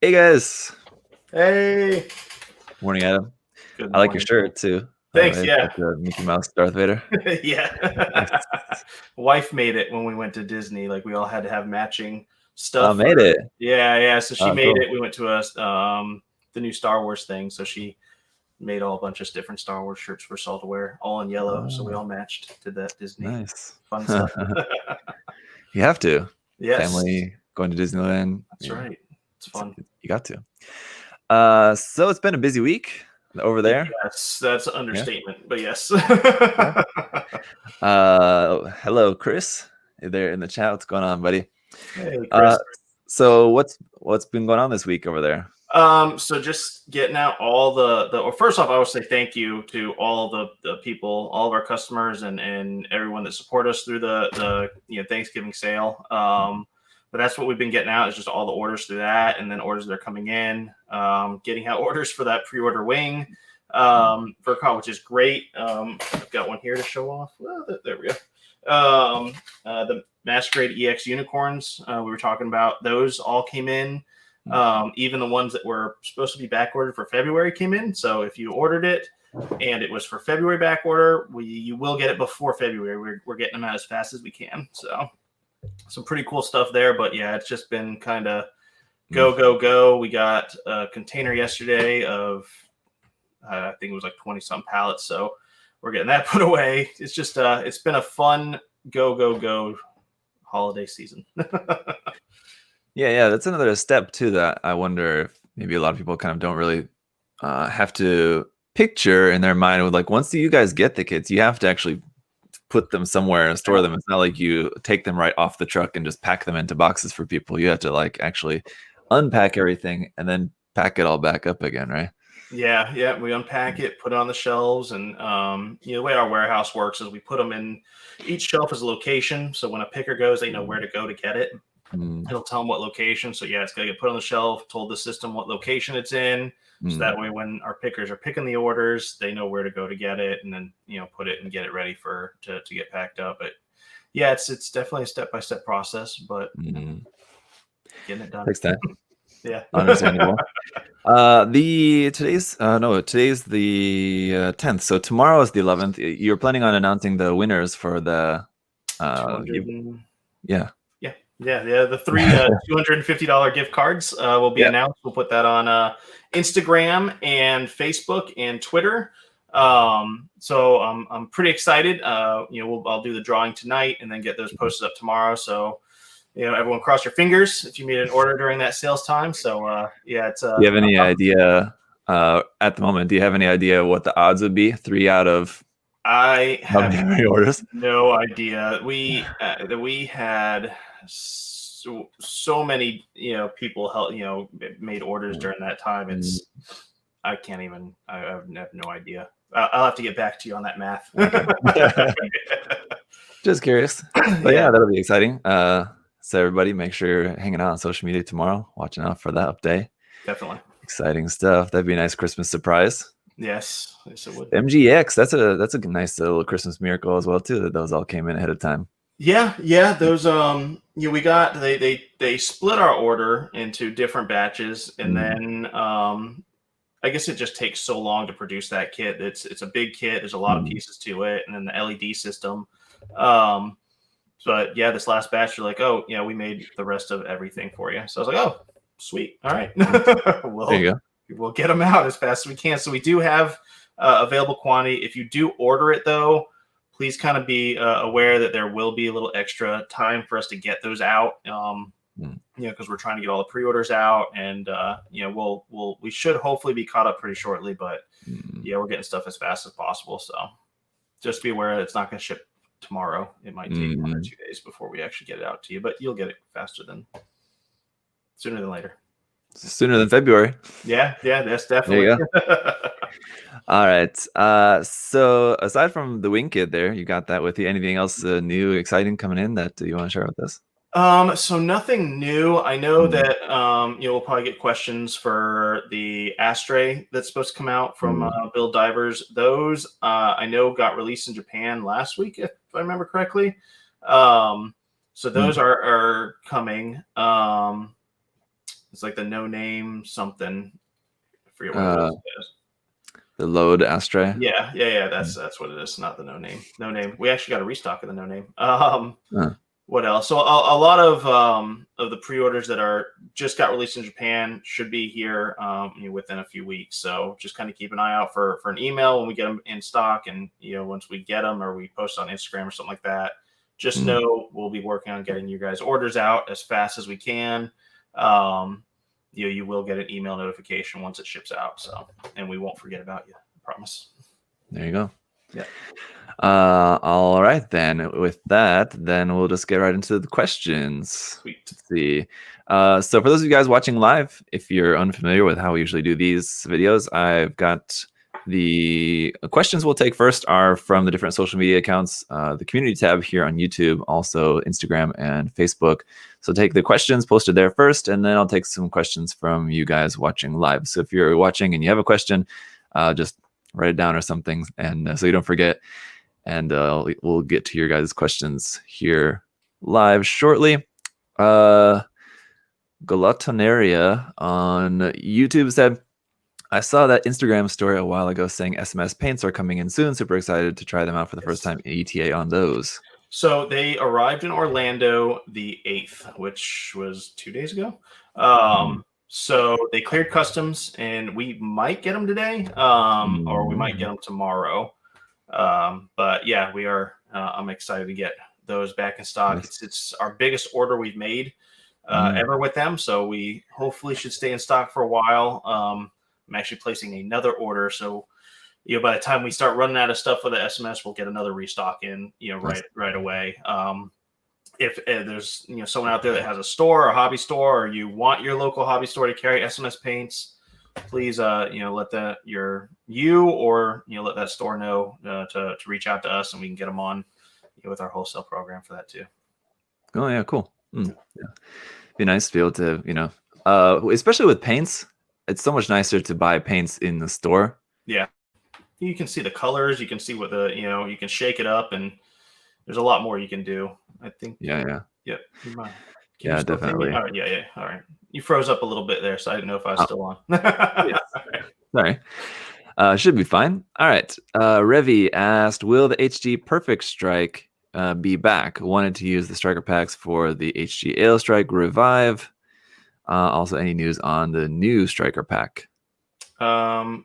Hey guys. Hey. Morning, Adam. Good I like your morning. shirt too. By the Thanks. way, it's Yeah. like the Mickey Mouse Darth Vader. Yeah. Nice. Wife made it when we went to Disney. Like we all had to have matching stuff. Made it. Yeah. So she made Cool. it. We went to the new Star Wars thing. So she made a bunch of different Star Wars shirts for us all to wear, all in yellow. So we all matched to that Disney. Nice. Fun stuff. You have to. Yes. Family going to Disneyland. That's right. It's fun. You got to. So it's been a busy week over there. Yes, that's an understatement, but yes. Hello, Chris. Hey there in the chat. What's going on, buddy? Hey, Chris. So what's been going on this week over there? So just getting out all well, first off, I would say thank you to all the people, all of our customers and everyone that support us through the Thanksgiving sale. But that's what we've been getting out is just all the orders through that, and then orders that are coming in, getting out orders for that pre-order wing for car, which is great. I've got one here to show off. Well, there we go. The Masquerade EX unicorns we were talking about, those all came in. Even the ones that were supposed to be back ordered for February came in. So if you ordered it and it was for February back order, you will get it before February. We're getting them out as fast as we can. So some pretty cool stuff there. But yeah, it's just been kind of go. We got a container yesterday of I think it was like 20-some pallets. So we're getting that put away. It's just it's been a fun go holiday season. Yeah, that's another step too that I wonder if maybe a lot of people kind of don't really have to picture in their mind with, like, once you guys get the kits, you have to actually put them somewhere and store them. It's not like you take them right off the truck and just pack them into boxes for people. You have to like actually unpack everything and then pack it all back up again, right? Yeah. We unpack it, put it on the shelves, and the way our warehouse works is we put them in each shelf is a location. So when a picker goes, they know where to go to get it. It'll tell them what location. So yeah, it's got to get put on the shelf, told the system what location it's in. So that way when our pickers are picking the orders, they know where to go to get it, and then put it and get it ready to get packed up. But yeah, it's definitely a step-by-step process, but getting it done. Takes time. Yeah. Understandable. Today's the 10th. So tomorrow is the 11th. You're planning on announcing the winners for the the three $250 gift cards will be announced. We'll put that on Instagram and Facebook and Twitter. So I'm pretty excited. I'll do the drawing tonight and then get those posted up tomorrow. So everyone cross your fingers if you made an order during that sales time. So it's. Do you have any idea at the moment? Do you have any idea what the odds would be? 3 out of I have orders? No idea. We had so many people made orders during that time. I can't even. I have no idea. I'll have to get back to you on that math. Just curious. But yeah, that'll be exciting. So everybody, make sure you're hanging out on social media tomorrow, watching out for that update. Definitely exciting stuff. That'd be a nice Christmas surprise. Yes, it would. MGX, that's a nice little Christmas miracle as well too, that those all came in ahead of time. Yeah, those we got they split our order into different batches, and then I guess it just takes so long to produce that kit. It's a big kit. There's a lot of pieces to it, and then the LED system. But yeah, this last batch, you're like, oh yeah, we made the rest of everything for you. So I was like, oh, sweet, all right. There you go. We'll get them out as fast as we can. So we do have available quantity. If you do order it, though, please kind of be aware that there will be a little extra time for us to get those out. Because we're trying to get all the pre-orders out, and we should hopefully be caught up pretty shortly. But yeah, we're getting stuff as fast as possible. So just be aware that it's not going to ship tomorrow. It might take 1 or 2 days before we actually get it out to you, but you'll get it sooner than later. Sooner than February. Yeah, that's definitely. There you go. All right. So aside from the wing kit there, you got that with you. Anything else new, exciting coming in that you want to share with us? So nothing new. I know that we'll probably get questions for the Astray that's supposed to come out from Bill Divers. Those I know got released in Japan last week, if I remember correctly. So those are coming. It's like the no name something. I forget what it is. The load ashtray. Yeah. That's what it is. Not the no name. No name. We actually got a restock of the no name. What else? So a lot of the pre-orders that are just got released in Japan should be here within a few weeks. So just kind of keep an eye out for an email when we get them in stock, and once we get them or we post on Instagram or something like that, just know we'll be working on getting you guys orders out as fast as we can. You will get an email notification once it ships out. So, and we won't forget about you. I promise. There you go. Yeah. All right, then. With that, then we'll just get right into the questions. Sweet. Let's see. So for those of you guys watching live, if you're unfamiliar with how we usually do these videos, I've got the questions we'll take first are from the different social media accounts, the community tab here on YouTube, also Instagram and Facebook. So take the questions posted there first, and then I'll take some questions from you guys watching live. So if you're watching and you have a question, just write it down or something, and so you don't forget. And we'll get to your guys' questions here live shortly. Galatonaria on YouTube said, I saw that Instagram story a while ago saying SMS paints are coming in soon. Super excited to try them out for the first time. ETA on those. So they arrived in Orlando the 8th, which was 2 days ago. So they cleared customs, and we might get them today, or we might get them tomorrow. But yeah, we are. I'm excited to get those back in stock. Nice. It's our biggest order we've made ever with them, so we hopefully should stay in stock for a while. I'm actually placing another order, so by the time we start running out of stuff for the SMS, we'll get another restock in right away. If there's someone out there that has a store, a hobby store, or you want your local hobby store to carry SMS paints, please let that let that store know to reach out to us, and we can get them on with our wholesale program for that too. Oh yeah, cool. Yeah. Be nice to be able to especially with paints. It's so much nicer to buy paints in the store. Yeah, you can see the colors, you can see what you can shake it up, and there's a lot more you can do, I think. Yeah. Yeah, definitely. All right, yeah. All right. You froze up a little bit there, so I didn't know if I was still on. Yes. Sorry. Should be fine. All right. Revi asked, will the HG Perfect Strike be back? Wanted to use the striker packs for the HG Ale Strike Revive. Also, any news on the new striker pack? What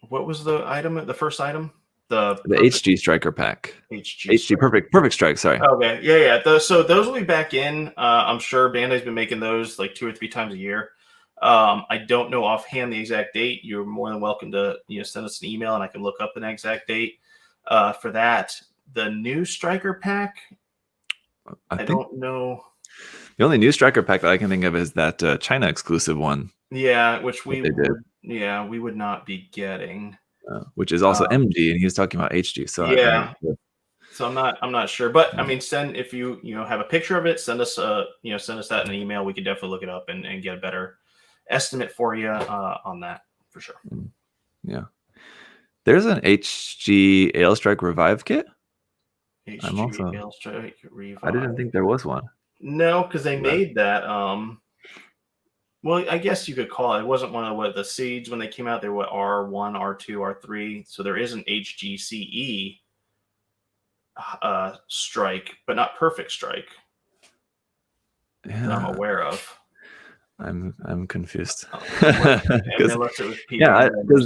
was the item? The first item? The HG striker pack. HG perfect strike. Sorry. Okay. Yeah. So those will be back in. I'm sure Bandai's been making those like 2 or 3 times a year. I don't know offhand the exact date. You're more than welcome to send us an email, and I can look up an exact date for that. The new striker pack, I don't know. The only new striker pack that I can think of is that China exclusive one. Yeah, which we would not be getting. Which is also MG, and he was talking about HG. So yeah. So I'm not sure, but I mean, if you have a picture of it, send us that in an email. We could definitely look it up and get a better estimate for you on that for sure. Yeah, there's an HG Ale Strike Revive kit. HG Ale Strike Revive. I didn't think there was one. No, because they made that. Well, I guess you could call it. It wasn't one of the seeds when they came out. They were R1, R2, R3. So there is an HGCE strike, but not Perfect Strike. Yeah. That I'm aware of. I'm confused. Because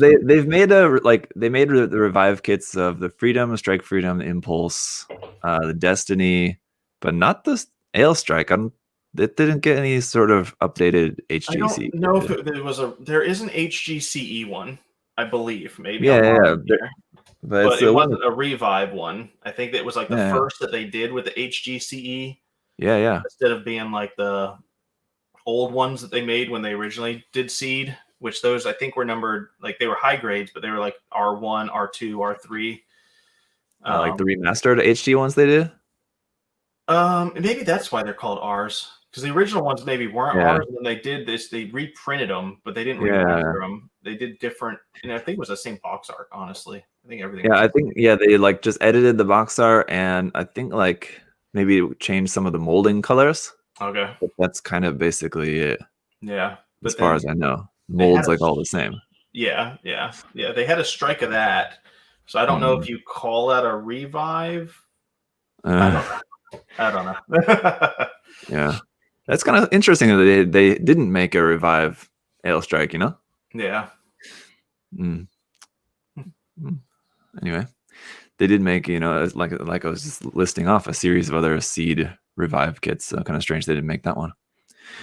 they've made the Revive kits of the Freedom, Strike Freedom, Impulse, the Destiny, but not the Ale Strike. It didn't get any sort of updated HGC. I don't know if there is an HGCE one, I believe. Maybe. Yeah. But it wasn't a Revive one. I think that was like the first that they did with the HGCE. Yeah. Instead of being like the old ones that they made when they originally did seed, which those I think were numbered, like they were high grades, but they were like R1, R2, R3. Like the remastered HG ones they did? Maybe that's why they're called R's. Because the original ones maybe weren't R's, and then they did this. They reprinted them, but they didn't remaster them. They did different. And I think it was the same box art. Honestly, I think everything. Yeah, they just edited the box art, and I think maybe changed some of the molding colors. Okay. But that's kind of basically it, Yeah. as But far then as I know. they had Mold's like all the same. yeah, yeah, yeah. They had a strike of that. So I don't know Mm. if you call that a revive. I Uh, don't know. I don't know. yeah, that's kind of interesting that they didn't make a revive Ale Strike. Yeah. Mm. Mm. Anyway, they did make like I was just listing off a series of other Seed revive kits. So kind of strange they didn't make that one.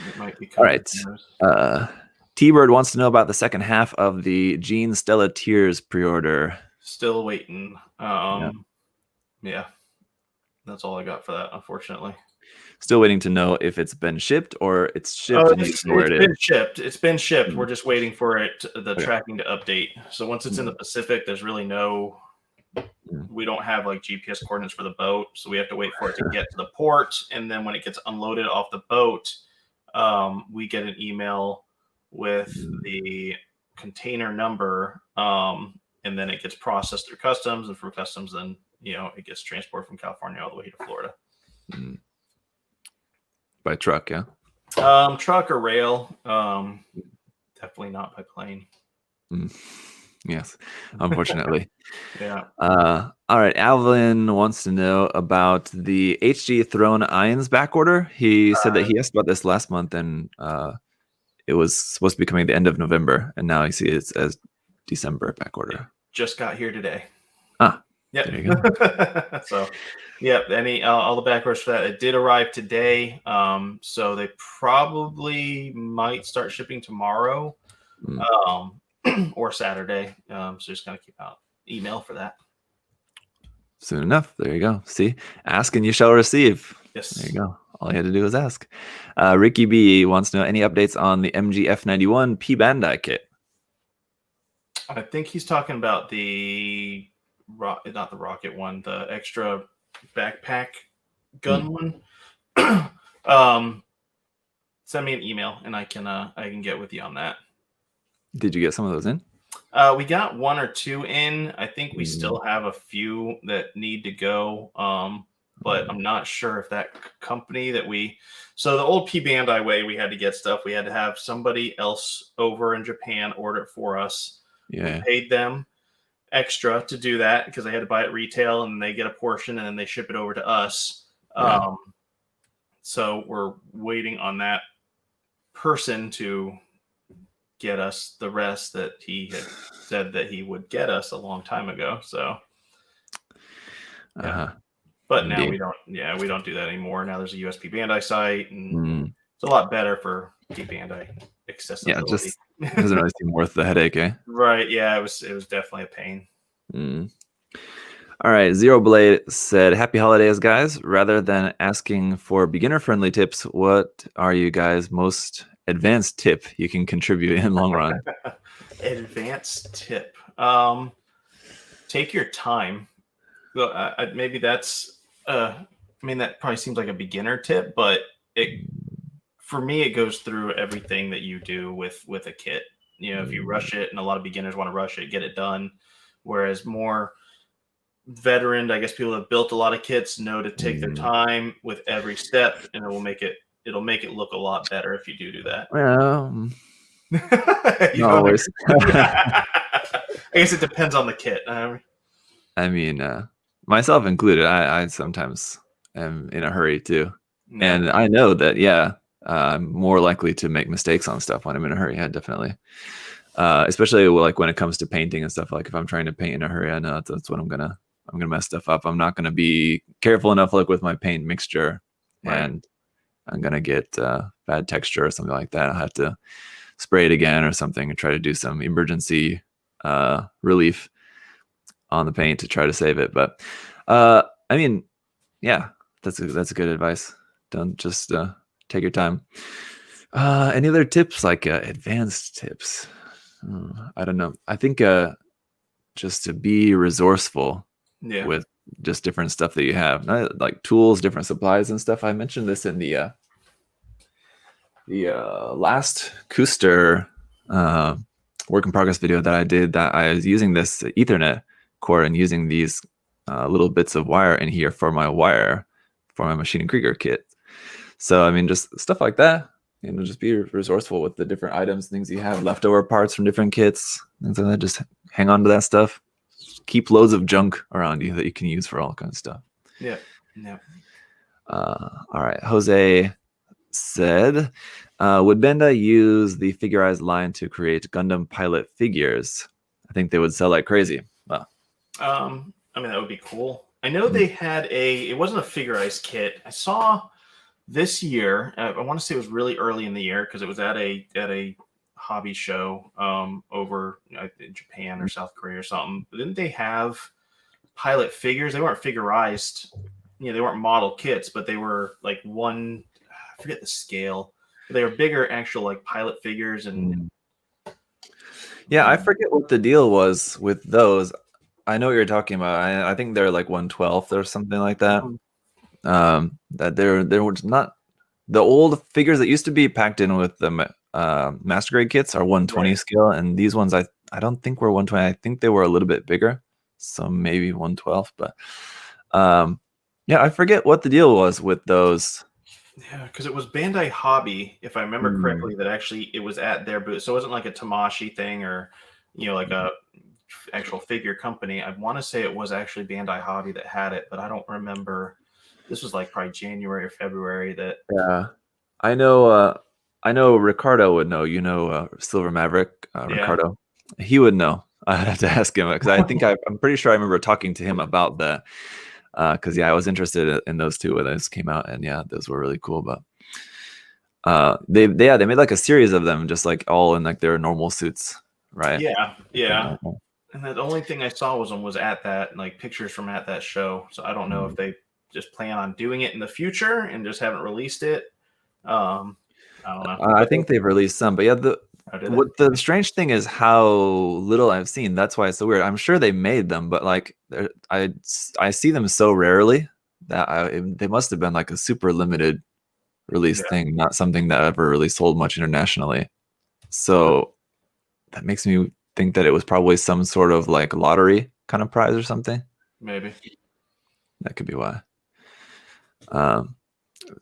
It might be All coming. right. T-Bird wants to know about the second half of the Gene Stella Tears pre-order. Still waiting. Yeah. Yeah. That's all I got for that, unfortunately. Still waiting to know if it's been shipped or it's shipped Oh, and you know where it is. been shipped. It's been shipped. Mm. We're just waiting for the Okay. tracking to update. So once it's in the Pacific, there's really we don't have like GPS coordinates for the boat, so we have to wait for it to get to the port, and then when it gets unloaded off the boat, we get an email with the container number, and then it gets processed through customs, and from customs, then it gets transported from California all the way to Florida. By truck, yeah. Truck or rail. Definitely not by plane. Yes, unfortunately. Yeah. All right. Alvin wants to know about the HG Throne Ions back order. He said that he asked about this last month, and it was supposed to be coming at the end of November, and now he sees it as December back order. Just got here today. Yep. There you go. So, yep. All the back orders for that. It did arrive today. So they probably might start shipping tomorrow. Or Saturday. So just gotta keep out email for that. Soon enough. There you go. See, ask and you shall receive. Yes. There you go. All you had to do was ask. Ricky B wants to know any updates on the MGF91 P Bandai kit. I think he's talking about not the rocket one, the extra backpack gun one. Send me an email and I can get with you on that. Did you get some of those in? We got 1 or 2 in. I think we still have a few that need to go. But I'm not sure if that company so the old P Bandai way, we had to get stuff. We had to have somebody else over in Japan order it for us. Yeah. We paid them extra to do that because they had to buy it retail and they get a portion and then they ship it over to us. Yeah. So we're waiting on that person to get us the rest that he had said that he would get us a long time ago. So, yeah. But now we don't do that anymore. Now there's a USP Bandai site, and it's a lot better for P Bandai accessibility. Yeah, just doesn't really seem worth the headache, eh? Right. Yeah, it was definitely a pain. All right, Zero Blade said, "Happy holidays, guys. Rather than asking for beginner-friendly tips, what are you guys' most advanced tip you can contribute in long run?" Advanced tip. Take your time. Well, maybe that's that probably seems like a beginner tip, but for me, it goes through everything that you do with a kit. If you rush it, and a lot of beginners want to rush it, get it done. Whereas more veteran, I guess people that have built a lot of kits know to take their time with every step, and it'll make it look a lot better if you do that. Well, not always. I guess it depends on the kit. I mean, myself included, I sometimes am in a hurry too. Yeah. And I know that, I'm more likely to make mistakes on stuff when I'm in a hurry. Yeah, definitely. Especially like when it comes to painting and stuff. Like if I'm trying to paint in a hurry, I know that's what I'm gonna mess stuff up. I'm not gonna be careful enough, like with my paint mixture, and I'm gonna get bad texture or something like that. I'll have to spray it again or something and try to do some emergency relief on the paint to try to save it. But I mean, yeah, that's good advice. Don't just take your time. Any other tips, like advanced tips? I don't know. I think just to be resourceful with just different stuff that you have, like tools, different supplies and stuff. I mentioned this in the last Cooster work in progress video that I did, that I was using this Ethernet cord and using these little bits of wire in here for my Machine and Krieger kit. So I mean, just stuff like that. Just be resourceful with the different items, things you have, leftover parts from different kits, things like that. Just hang on to that stuff. Keep loads of junk around you that you can use for all kinds of stuff. Yeah. Yeah. All right. Jose said, would Bandai use the Figureize line to create Gundam pilot figures? I think they would sell like crazy. Well, I mean, that would be cool. I know they had it wasn't a Figureize kit. I saw this year, I want to say it was really early in the year because it was at a hobby show over in Japan or South Korea or something. But didn't they have pilot figures? They weren't figurized, they weren't model kits, but they were like one. I forget the scale. They were bigger, actual like pilot figures, and yeah, I forget what the deal was with those. I know what you're talking about. I think they're like 1/12 or something like that. That there was not the old figures that used to be packed in with the master grade kits are 120 Right. scale, and these ones I don't think were 120. I think they were a little bit bigger, so maybe 1/12. But yeah, I forget what the deal was with those. Yeah, because it was Bandai Hobby, if I remember correctly, that actually it was at their booth. So it wasn't like a Tamashi thing or like a actual figure company. I want to say it was actually Bandai Hobby that had it, but I don't remember. This was like probably January or February that. Yeah, I know Ricardo would know. Silver Maverick, Yeah. Ricardo. He would know. I had to ask him because I think I'm pretty sure I remember talking to him about that. Because I was interested in those two when those came out, and yeah, those were really cool. But they made like a series of them, just like all in like their normal suits, right? Yeah. And the only thing I saw was at that, like pictures from at that show. So I don't know if they just plan on doing it in the future and just haven't released it. I don't know. I think they've released some, but yeah, what the strange thing is how little I've seen. That's why it's so weird. I'm sure they made them, but like I see them so rarely that they must have been like a super limited release thing, not something that ever really sold much internationally. So that makes me think that it was probably some sort of like lottery kind of prize or something. Maybe that could be why.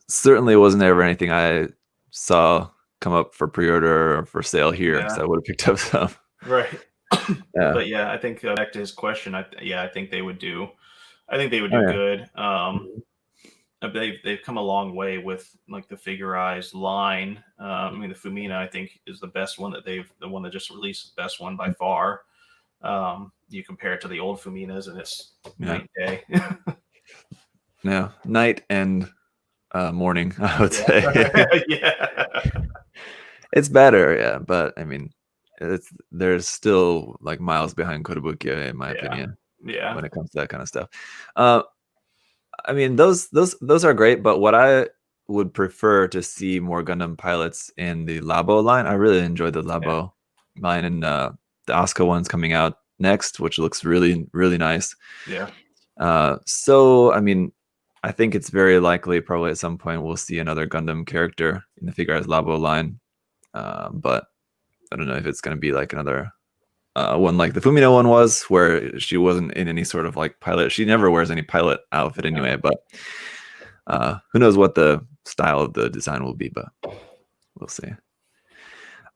Certainly wasn't ever anything I saw come up for pre-order or for sale here, so I would have picked up some. Right. But yeah, I think back to his question, I think they would do. I think they would do good. They've come a long way with like the Figureize line. I mean, the Fumina I think is the best one the one that just released, the best one by far. You compare it to the old Fuminas, and it's night and day. Yeah, night and morning, I would say. It's better, yeah, but I mean, there's still like miles behind Kotobukiya in my opinion. Yeah, when it comes to that kind of stuff. I mean, those are great, but what I would prefer to see more Gundam pilots in the Labo line. I really enjoyed the Labo line, and the Asuka one's coming out next, which looks really, really nice. Yeah. So, I mean, I think it's very likely probably at some point we'll see another Gundam character in the Figureize Labo line. But I don't know if it's going to be like another one like the Fumino one was, where she wasn't in any sort of like pilot. She never wears any pilot outfit anyway, but who knows what the style of the design will be, but we'll see.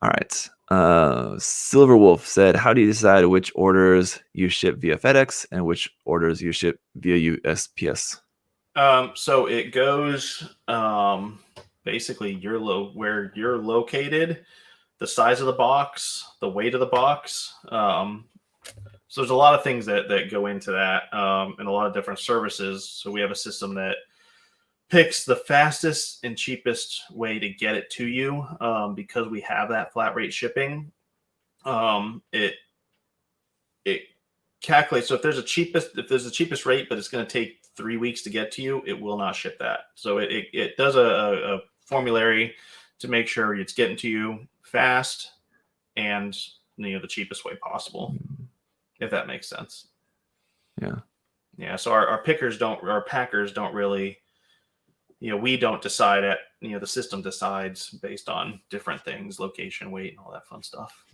All right. Silver Wolf said, how do you decide which orders you ship via FedEx and which orders you ship via USPS? So it goes basically where you're located, the size of the box, the weight of the box. So there's a lot of things that go into that, and a lot of different services. So we have a system that picks the fastest and cheapest way to get it to you, because we have that flat rate shipping. It calculates. So if there's a cheapest rate, but it's going to take 3 weeks to get to you, it will not ship that. So it does a formulary to make sure it's getting to you fast and the cheapest way possible, if that makes sense. Yeah. So our packers don't really, we don't decide at, the system decides based on different things, location, weight, and all that fun stuff.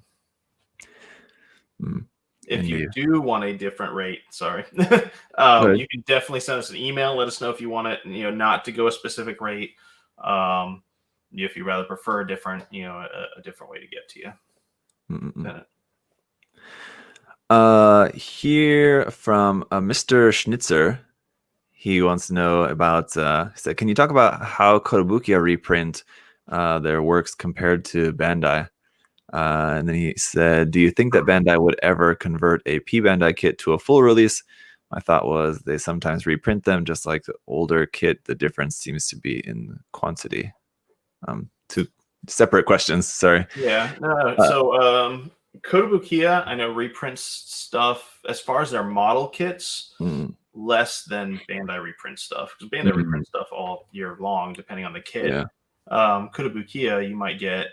If you do want a different rate, sorry, you can definitely send us an email. Let us know if you want it, not to go a specific rate. If you rather prefer a different, a different way to get to you. Here from Mr. Schnitzer, he wants to know about. He said, "Can you talk about how Kotobukiya reprint their works compared to Bandai?" And then he said, "Do you think that Bandai would ever convert a P Bandai kit to a full release? My thought was they sometimes reprint them just like the older kit. The difference seems to be in quantity." Two separate questions. Sorry. Yeah. No. So Kotobukiya, I know, reprints stuff as far as their model kits less than Bandai reprint stuff, because Bandai reprints stuff all year long, depending on the kit. Yeah. Kotobukiya, you might get.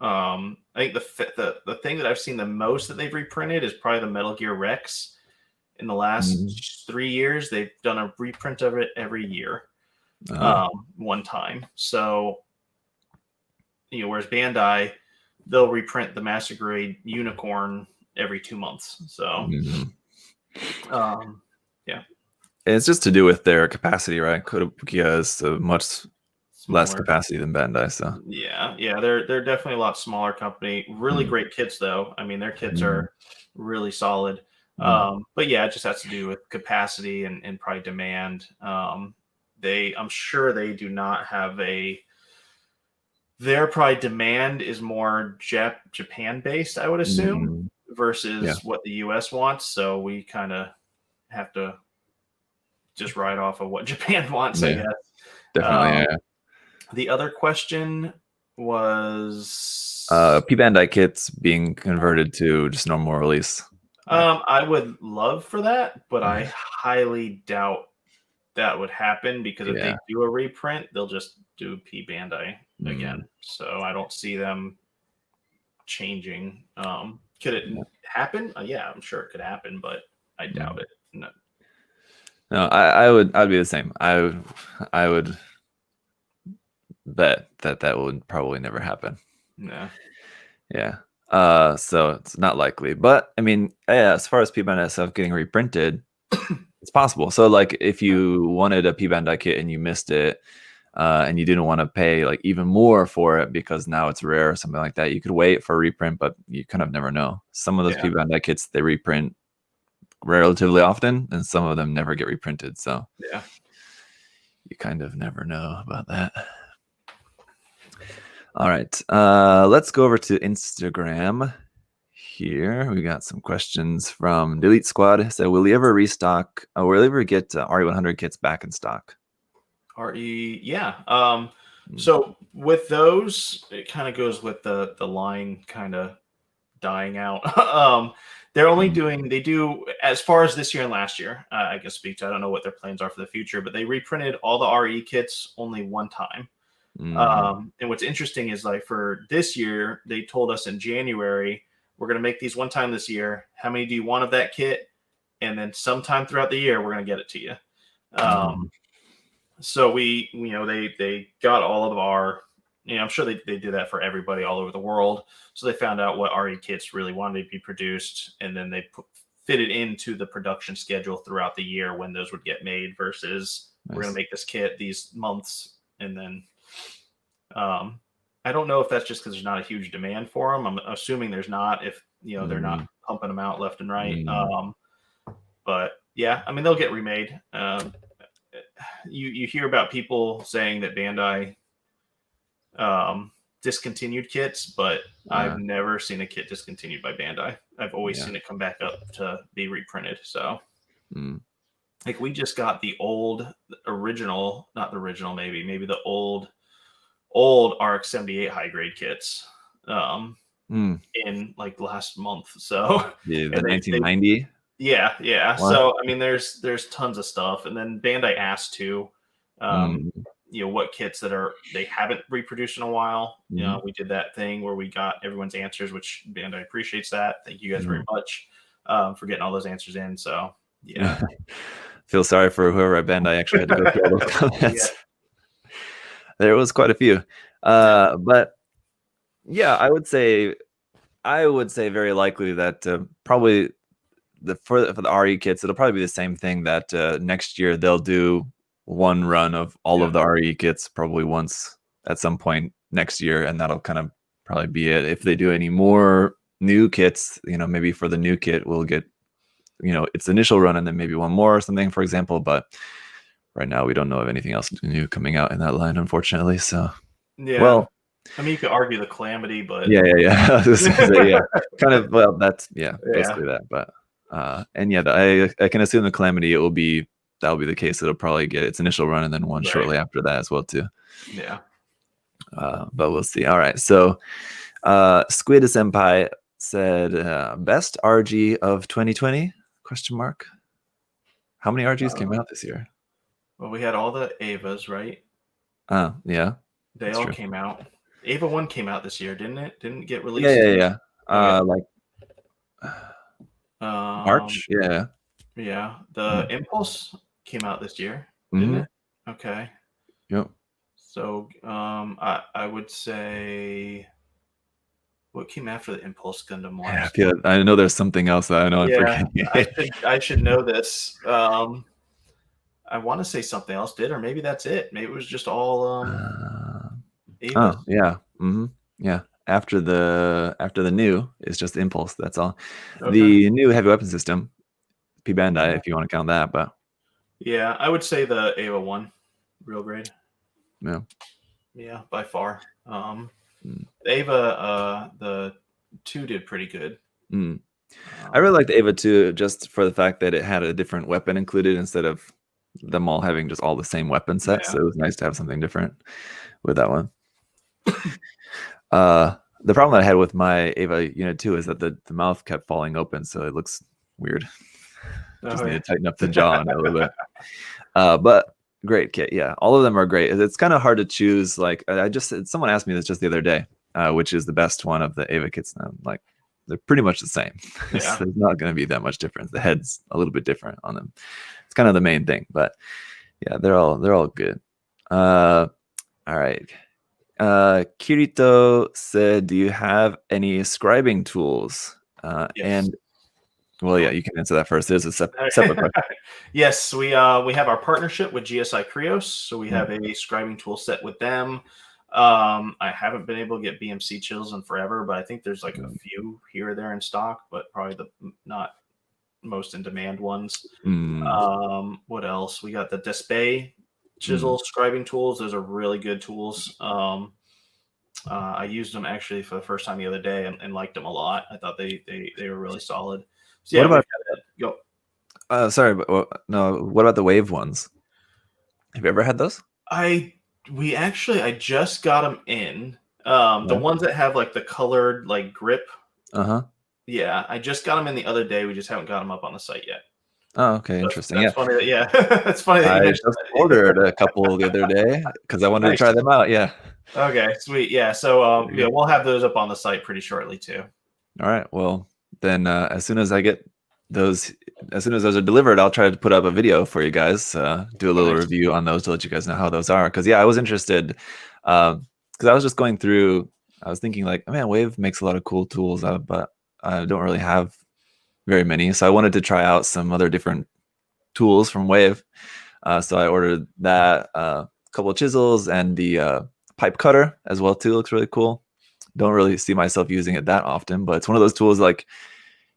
I think the thing that I've seen the most that they've reprinted is probably the Metal Gear Rex. In the last 3 years, they've done a reprint of it every year, one time. So, whereas Bandai, they'll reprint the Master Grade Unicorn every 2 months. So, yeah. It's just to do with their capacity, right? Kotobukiya is a much less Smaller capacity than Bandai, so yeah, they're definitely a lot smaller company. Really great kits, though. I mean, their kits are really solid. But yeah, it just has to do with capacity and probably demand. I'm sure they do not have their probably demand is more Japan based, I would assume, versus what the US wants. So we kind of have to just ride off of what Japan wants, I guess. Definitely. The other question was P Bandai kits being converted to just normal release. I would love for that, but I highly doubt that would happen, because if they do a reprint, they'll just do P Bandai again. So I don't see them changing. Could it happen? Yeah, I'm sure it could happen, but I doubt it. No, I'd be the same. I would bet that would probably never happen. Yeah. So it's not likely. But I mean, as far as P Bandai stuff getting reprinted, it's possible. So like if you wanted a P Bandai kit and you missed it, and you didn't want to pay like even more for it because now it's rare or something like that, you could wait for a reprint, but you kind of never know. Some of those P Bandai kits, they reprint relatively often, and some of them never get reprinted. So you kind of never know about that. All right, let's go over to Instagram. Here we got some questions from Delete Squad. So, will you ever restock? Will you ever get RE100 kits back in stock? So with those, it kind of goes with the line kind of dying out. They're only they do, as far as this year and last year, I guess I don't know what their plans are for the future, but they reprinted all the RE kits only one time. And what's interesting is, like, for this year, they told us in January, we're going to make these one time this year. How many do you want of that kit? And then sometime throughout the year, we're going to get it to you. So they got all of our, I'm sure they do that for everybody all over the world. So they found out what RE kits really wanted to be produced, and then they fit it into the production schedule throughout the year when those would get made, versus we're going to make this kit these months. And then I don't know if that's just because there's not a huge demand for them. I'm assuming there's not, if they're not pumping them out left and right. But yeah, I mean, they'll get remade. You hear about people saying that Bandai discontinued kits, but I've never seen a kit discontinued by Bandai. I've always seen it come back up to be reprinted. So like, we just got the original, not the original, maybe the old RX-78 high grade kits in like last month. So the 1990. Yeah. What? So I mean, there's tons of stuff, and then Bandai asked too, what kits that they haven't reproduced in a while. We did that thing where we got everyone's answers, which Bandai appreciates that. Thank you guys very much for getting all those answers in. So yeah. Feel sorry for whoever at Bandai actually had to go through all those comments. There was quite a few. But yeah, I would say very likely that probably for the RE kits, it'll probably be the same thing, that next year they'll do one run of all Yeah. of the RE kits probably once at some point next year, and that'll kind of probably be it. If they do any more new kits, maybe for the new kit we'll get its initial run and then maybe one more or something, for example. But right now we don't know of anything else new coming out in that line, unfortunately. So Yeah. well, I mean, you could argue the Calamity, but yeah. I was just gonna say, yeah, kind of. Well, that's yeah. basically that. But and yeah, I can assume the Calamity that'll be the case. It'll probably get its initial run and then one Right. shortly after that as well too. Yeah. But we'll see. All right, so Squid Senpai said best RG of 2020 question mark. How many RGs came out this year? Well, we had all the Avas, right? Yeah, They that's all true. came out. Ava 1 came out this year, didn't it? Didn't get released? Yeah. Okay. Like Um, March. Yeah. yeah. The Impulse came out this year, didn't Mm-hmm. it? Okay. Yep. So I would say what came after the Impulse Gundam Yeah, Wars? I know there's something else that I know I'm Yeah, forgetting. I should know this. I want to say something else did, or maybe that's it. Maybe it was just all Avas. Oh yeah. Mm-hmm. Yeah. After the new is just Impulse. That's all. Okay. The new heavy weapon system, P Bandai, Yeah. if you want to count that, but Yeah, I would say the Ava 1, real grade. yeah. Yeah, by far. Mm. Ava, the 2 did pretty good. Mm. I really liked Ava 2 just for the fact that it had a different weapon included instead of them all having just all the same weapon set. Yeah. So it was nice to have something different with that one. The problem that I had with my Ava Unit 2 is that the mouth kept falling open, so it looks weird. Just Oh, need yeah. to tighten up the jaw on it a little bit. But great kit, yeah. All of them are great. It's kind of hard to choose. Like someone asked me this just the other day, which is the best one of the Ava kits. And I'm like, they're pretty much the same. Yeah. There's not going to be that much difference. The head's a little bit different on them. It's kind of the main thing, but yeah, they're all good. All right. Kirito said, "Do you have any scribing tools?" Yes. And well, yeah, you can answer that first. There's a separate question. Yes, we have our partnership with GSI Krios, so we Hmm. have a scribing tool set with them. I haven't been able to get BMC chills in forever, but I think there's like a few here or there in stock, but probably the not most in demand ones. What else? We got the Despay chisel scribing tools. Those are really good tools. I used them actually for the first time the other day and liked them a lot. I thought they were really solid. So What yeah, we've about? had that. Go. Sorry, but no. What about the wave ones? Have you ever had those? I just got them in. The Yeah. ones that have like the colored like grip. Uh-huh. Yeah, I just got them in the other day. We just haven't got them up on the site yet. Oh, okay, interesting. That's Yeah, funny. Yeah, that's funny that you I mentioned just that. ordered a couple the other day because I wanted to Nice. try them out. Yeah. Okay, sweet. Yeah, so There you yeah, go. we'll have those up on the site pretty shortly too. All right. Well, then as soon as I get those, as soon as those are delivered, I'll try to put up a video for you guys. Do a little Nice. review on those to let you guys know how those are. Because yeah, I was interested. Because I was just going through. I was thinking like, man, Wave makes a lot of cool tools, but I don't really have very many. So I wanted to try out some other different tools from Wave. So I ordered that, a couple of chisels, and the pipe cutter as well too. Looks really cool. Don't really see myself using it that often, but it's one of those tools like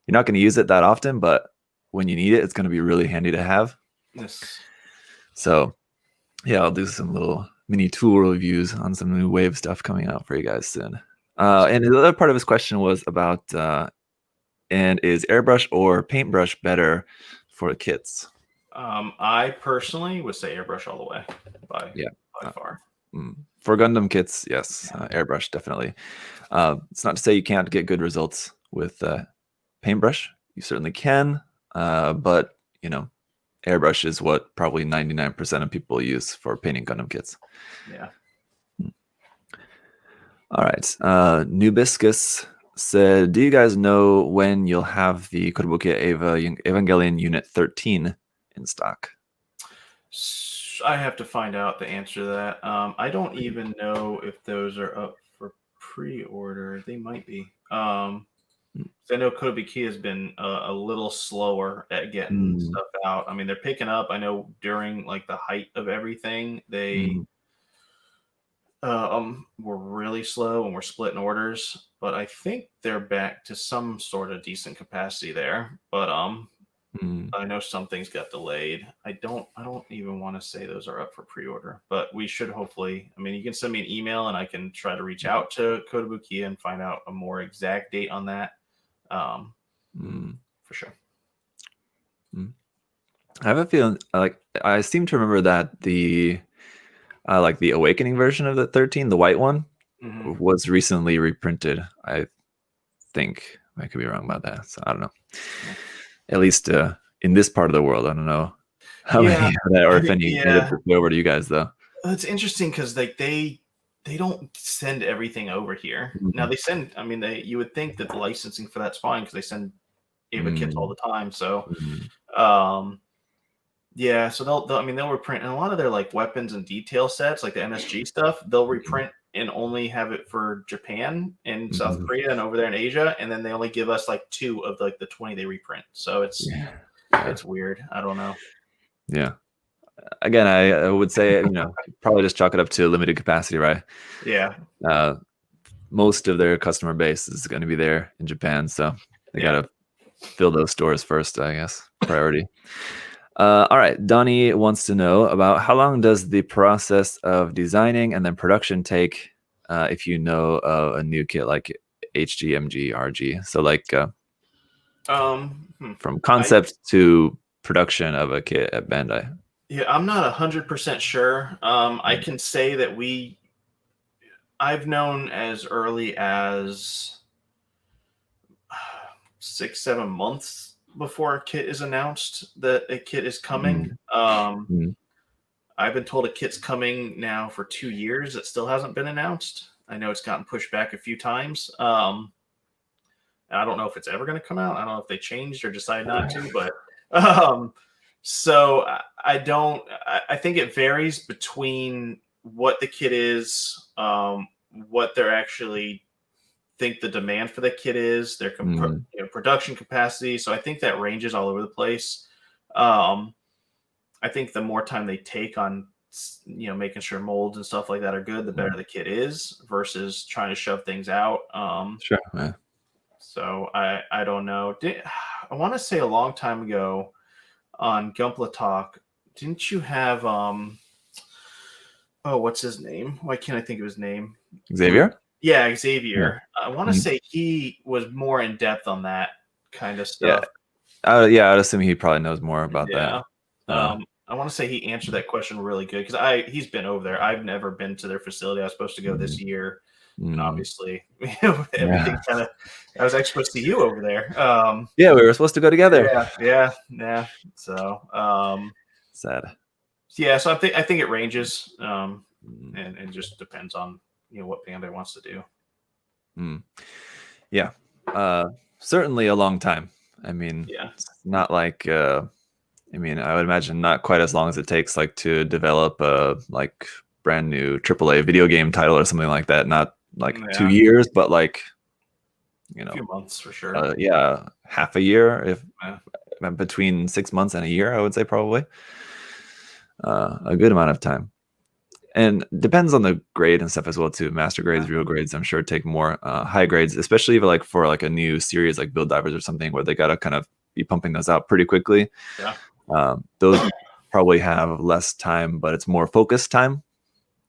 you're not going to use it that often, but when you need it, it's going to be really handy to have. Yes. So yeah, I'll do some little mini tool reviews on some new Wave stuff coming out for you guys soon. And the other part of his question was about, and is airbrush or paintbrush better for the kits? I personally would say airbrush all the way by far. For Gundam kits, yes, airbrush definitely. It's not to say you can't get good results with paintbrush. You certainly can, but airbrush is what probably 99% of people use for painting Gundam kits. Yeah. All right. Nubiscus said, "Do you guys know when you'll have the Kotobukiya Evangelion Unit 13 in stock?" I have to find out the answer to that. I don't even know if those are up for pre-order. They might be. So I know Kotobukiya has been a little slower at getting Mm, stuff out. I mean, they're picking up. I know during like the height of everything, they mm, were really slow and were splitting orders. But I think they're back to some sort of decent capacity there. But mm, I know some things got delayed. I don't even want to say those are up for pre-order, but we should hopefully. I mean, you can send me an email and I can try to reach out to Kotobukiya and find out a more exact date on that. Um, mm, for sure. mm. I have a feeling like I seem to remember that the like the Awakening version of the 13, the white one, Hmm. was recently reprinted. I think I could be wrong about that. So I don't know. Yeah. At least in this part of the world, I don't know how many Yeah, of that, or I if think any made it yeah, over to you guys though. it's interesting because like they don't send everything over here. Now Mm, they send. I mean, they you would think that the licensing for that's fine because they send Ava kits all mm, the time. So mm, um, yeah, so I mean they'll reprint and a lot of their like weapons and detail sets, like the MSG stuff, they'll mm, reprint and only have it for Japan and South mm. Korea and over there in Asia, and then they only give us like two of like the 20 they reprint. So Yeah, yeah, it's weird. I don't know. yeah. Again, I would say probably just chalk it up to limited capacity, right? Yeah, Uh, Most of their customer base is going to be there in Japan, so they got yeah. to fill those stores first, I guess. Priority. All right. Donnie wants to know about how long does the process of designing and then production take if you know a new kit like HG, MG, RG? So, like from I concept to production of a kit at Bandai. Yeah, I'm not 100% sure. I Mm, can say that I've known as early as 6, 7 months before a kit is announced that a kit is coming. mm, mm. I've been told a kit's coming now for 2 years. It still hasn't been announced. I know it's gotten pushed back a few times. I don't know if it's ever going to come out. I don't know if they changed or decided not to, but um, so I don't. I think it varies between what the kit is, what they're actually think the demand for the kit is, their Mm, production capacity. So I think that ranges all over the place. Um, I think the more time they take on making sure molds and stuff like that are good, the better mm. the kit is versus trying to shove things out. Sure. Yeah. So I don't know. I want to say a long time ago on Gunpla Talk, didn't you have oh, what's his name? Why can't I think of his name? Xavier? Yeah, Yeah. Xavier. I want to Mhm. say he was more in depth on that kind of Yeah. stuff. Yeah, I'd assume he probably knows more about that. Yeah. Uh, I want to say he answered that question really good because he's been over there. I've never been to their facility. I was supposed to go this mm, year, and mm, obviously yeah. everything kind of. I was actually supposed to see you over there. Yeah, we were supposed to go together. Yeah. So Sad. yeah, so I think it ranges, Mm, and it just depends on what Bandai wants to do. mm. Yeah. Uh, Certainly a long time. I mean, Yeah, it's not like I would imagine not quite as long as it takes like to develop a like brand new AAA video game title or something like that. Not like yeah, 2 years, but like, you a few know, months for sure. yeah, half a year, if Yeah, between 6 months and a year, I would say probably a good amount of time. And depends on the grade and stuff as well too. Master grades, real grades, I'm sure take more. High grades, especially if like for like a new series like Build Divers or something, where they gotta kind of be pumping those out pretty quickly. yeah, Those probably have less time, but it's more focused time.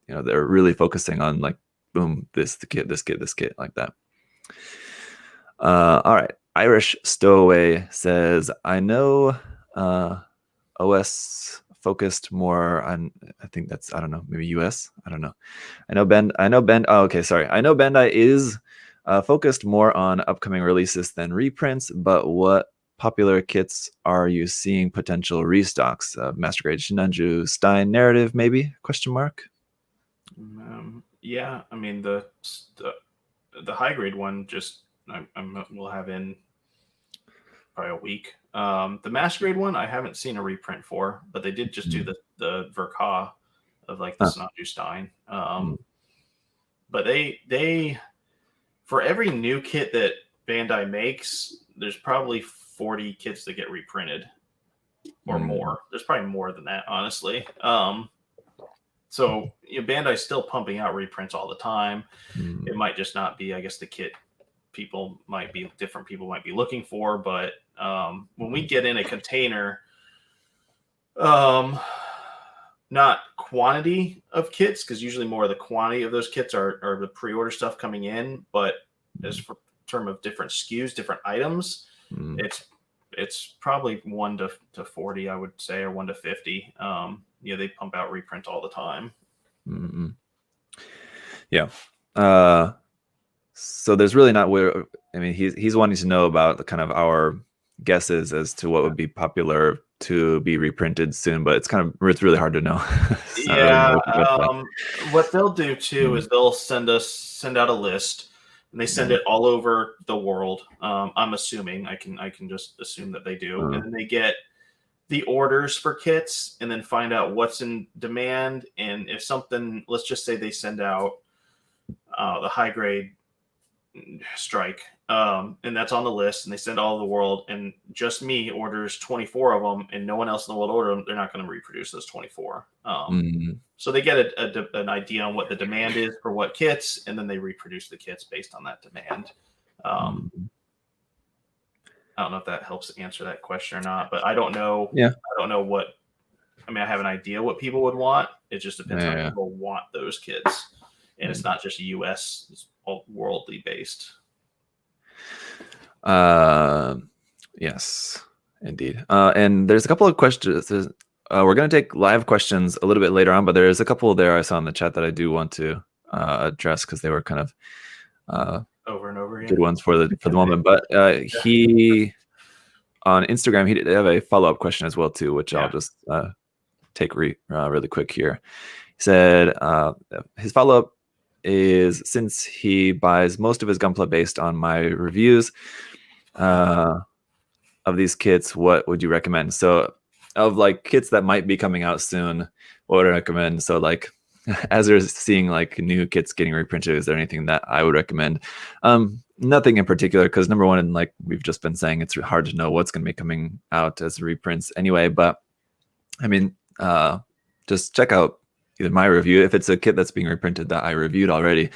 They're really focusing on like, boom, the kit, this kit, like that. All right. Irish Stowaway says, I know OS focused more on, I think that's, I don't know, maybe US. I don't know. Oh, okay, sorry. I know Bandai is focused more on upcoming releases than reprints, but what popular kits are you seeing potential restocks? Master Grade Shinanju Stein narrative, maybe? Question mark. yeah. I mean the high grade one just we'll have in probably a week. The master grade one I haven't seen a reprint for, but they did just do Mm, the Verka of like the huh, Snotju Stein. mm, But they for every new kit that Bandai makes, there's probably 40 kits that get reprinted or more. There's probably more than that, honestly. So Bandai's still pumping out reprints all the time. It might just not be, I guess, the kit different people might be looking for. But when we get in a container, not quantity of kits, because usually more of the quantity of those kits are the pre-order stuff coming in. But as for term of different SKUs, different items, it's probably 1 to 40, I would say, or 1 to 50. They pump out reprint all the time. Yeah. So there's really not where, I mean, he's wanting to know about the kind of our guesses as to what would be popular to be reprinted soon, but it's really hard to know. What they'll do too is they'll send out a list, and they send it all over the world. I'm assuming I can just assume that they do, and then they get the orders for kits, and then find out what's in demand. And if something, let's just say they send out the high grade strike, and that's on the list, and they send all over the world, and just me orders 24 of them, and no one else in the world order them, they're not going to reproduce those 24. So they get an idea on what the demand is for what kits, and then they reproduce the kits based on that demand. I don't know if that helps answer that question or not, but I don't know. Yeah. I don't know what. I mean, I have an idea what people would want. It just depends on people want those kits, and it's not just U.S. It's all worldly based. Yes, indeed. And there's a couple of questions. We're going to take live questions a little bit later on, but there's a couple there I saw in the chat that I do want to address because they were kind of over and over again. Good ones for the moment. But he on Instagram, he did have a follow-up question as well too, which I'll just take really quick here. He said his follow-up is, since he buys most of his Gunpla based on my reviews of these kits, what would you recommend? So of like kits that might be coming out soon, what would I recommend? So like as they're seeing like new kits getting reprinted, is there anything that I would recommend? Nothing in particular, because number one, and like we've just been saying, it's hard to know what's going to be coming out as reprints anyway. But I mean, just check out either my review, if it's a kit that's being reprinted that I reviewed already.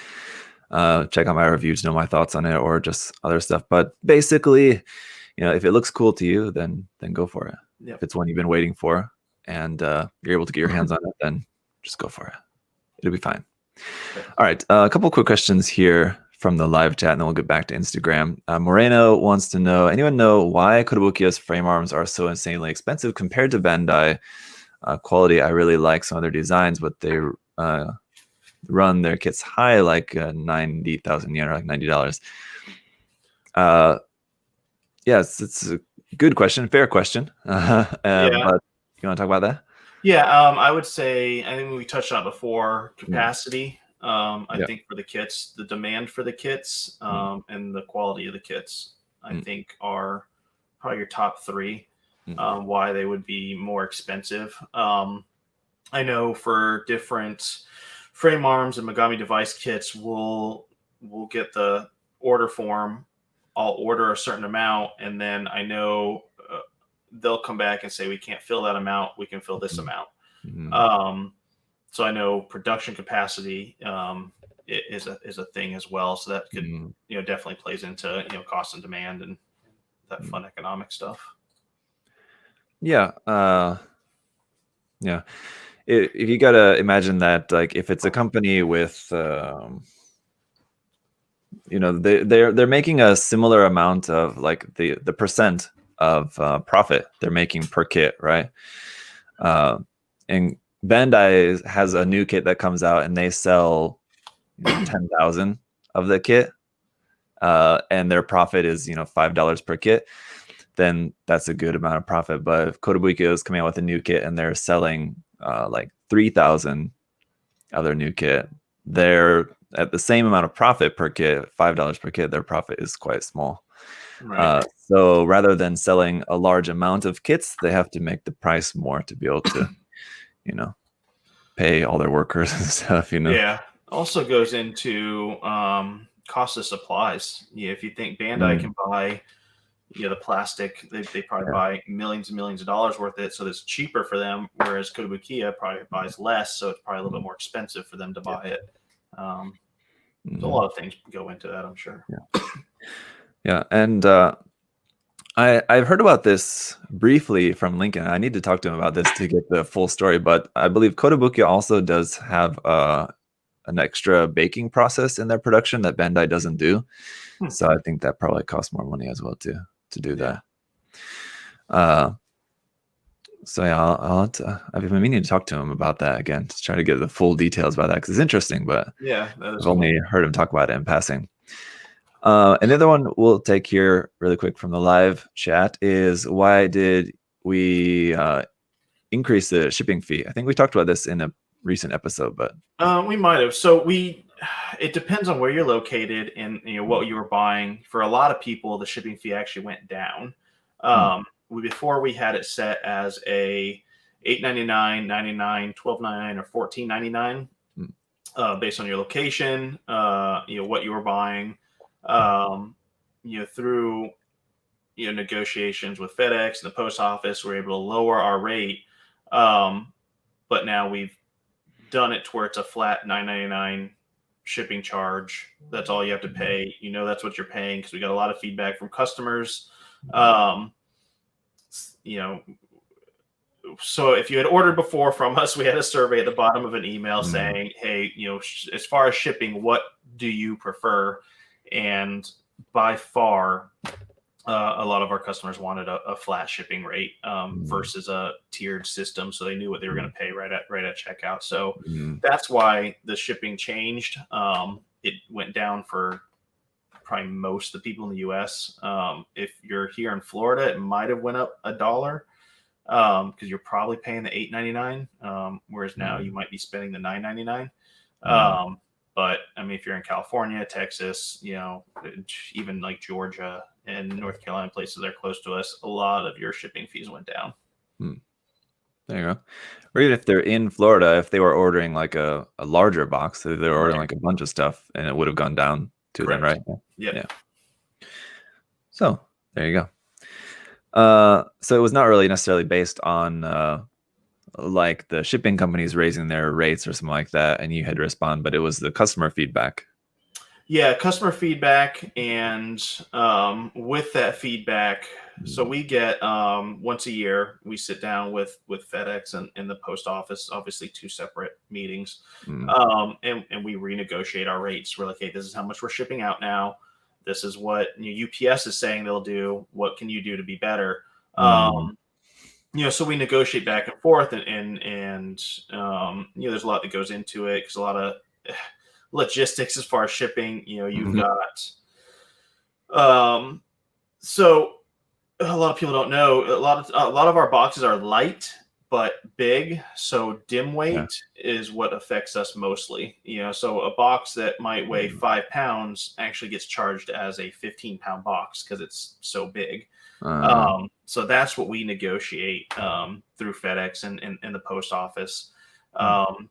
Check out my review to know my thoughts on it, or just other stuff. But basically, if it looks cool to you, then go for it. Yep. If it's one you've been waiting for and you're able to get your hands on it, then just go for it. It'll be fine. All right. A couple quick questions here from the live chat, and then we'll get back to Instagram. Moreno wants to know, anyone know why Kotobukiya's frame arms are so insanely expensive compared to Bandai? Quality, I really like some of their designs, but they run their kits high, like 90,000 yen, or like $90. Yes, it's a good question, fair question. But you want to talk about that? Yeah, I would say, I think we touched on it before, capacity. I think for the kits, the demand for the kits, and the quality of the kits, I think are probably your top three, why they would be more expensive. I know for different frame arms and Megami device kits, we'll get the order form. I'll order a certain amount, and then I know they'll come back and say, we can't fill that amount, we can fill this amount. So I know production capacity is a thing as well. So that could definitely plays into cost and demand and that fun economic stuff. Yeah. If you gotta imagine that, like, if it's a company with they're making a similar amount of like the percent of profit they're making per kit, right? And Bandai has a new kit that comes out, and they sell 10,000 of the kit, and their profit is $5 per kit. Then that's a good amount of profit. But if Kotobukiya is coming out with a new kit and they're selling like 3,000 of their new kit, they're at the same amount of profit per kit, $5 per kit. Their profit is quite small. Right. So rather than selling a large amount of kits, they have to make the price more to be able to, pay all their workers and stuff. Yeah. Also goes into cost of supplies. If you think Bandai can buy, the plastic, they probably buy millions and millions of dollars worth of it, so it's cheaper for them. Whereas Kotobukiya probably buys less, so it's probably a little bit more expensive for them to buy it. A lot of things go into that, I'm sure. Yeah, and I've heard about this briefly from Lincoln. I need to talk to him about this to get the full story, but I believe Kotobukiya also does have an extra baking process in their production that Bandai doesn't do. So I think that probably costs more money as well to do that. So yeah, I've been meaning to talk to him about that again to try to get the full details about that because it's interesting, but I've only heard him talk about it in passing. And the other one we'll take here really quick from the live chat is, why did we increase the shipping fee? I think we talked about this in a recent episode, but we might have. So it depends on where you're located and what you were buying. For a lot of people, the shipping fee actually went down. Before we had it set as a $8.99, $9.99, $12.99, or $14.99, based on your location, what you were buying. Through negotiations with FedEx and the post office, we're able to lower our rate. But now we've done it to where it's a flat $9.99 shipping charge. That's all you have to pay. That's what you're paying, because we got a lot of feedback from customers. So if you had ordered before from us, we had a survey at the bottom of an email saying, hey, as far as shipping, what do you prefer? And by far, a lot of our customers wanted a flat shipping rate versus a tiered system, so they knew what they were going to pay right at checkout. So that's why the shipping changed. It went down for probably most of the people in the U.S. If you're here in Florida, it might have went up $1 because you're probably paying the $8.99, whereas now you might be spending the $9.99. But I mean, if you're in California, Texas, even like Georgia and North Carolina, places that are close to us, a lot of your shipping fees went down. There you go. Or even if they're in Florida, if they were ordering like a larger box, so they were ordering like a bunch of stuff, and it would have gone down to them, right? Yeah. So there you go. So it was not really necessarily based on like the shipping companies raising their rates or something like that, and you had to respond, but it was the customer feedback. Yeah, customer feedback, and with that feedback, so we get once a year, we sit down with FedEx and the post office, obviously 2 separate meetings, and we renegotiate our rates. We're like, hey, this is how much we're shipping out now. This is what UPS is saying they'll do. What can you do to be better? So we negotiate back and forth, and there's a lot that goes into it, because a lot of logistics as far as shipping. You've got so a lot of people don't know, a lot of our boxes are light but big, so dim weight is what affects us mostly. So a box that might weigh 5 pounds actually gets charged as a 15-pound box because it's so big. So that's what we negotiate through FedEx and the post office.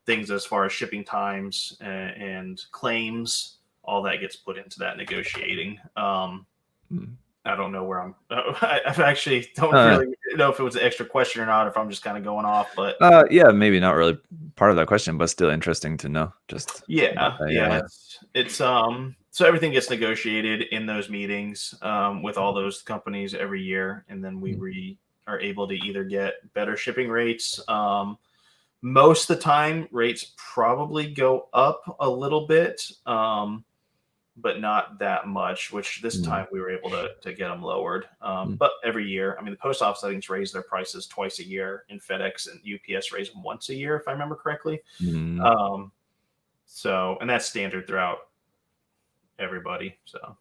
Things as far as shipping times and claims, all that gets put into that negotiating. I don't know where I actually don't really know if it was an extra question or not, if I'm just kind of going off, but yeah, maybe not really part of that question, but still interesting to know. Just it's so everything gets negotiated in those meetings with all those companies every year, and then we are able to either get better shipping rates. Most of the time, rates probably go up a little bit, but not that much, which this time we were able to get them lowered. But every year, I mean, the post office, I think, raise their prices twice a year, and FedEx and UPS raise them once a year, if I remember correctly. So, and that's standard throughout everybody. So,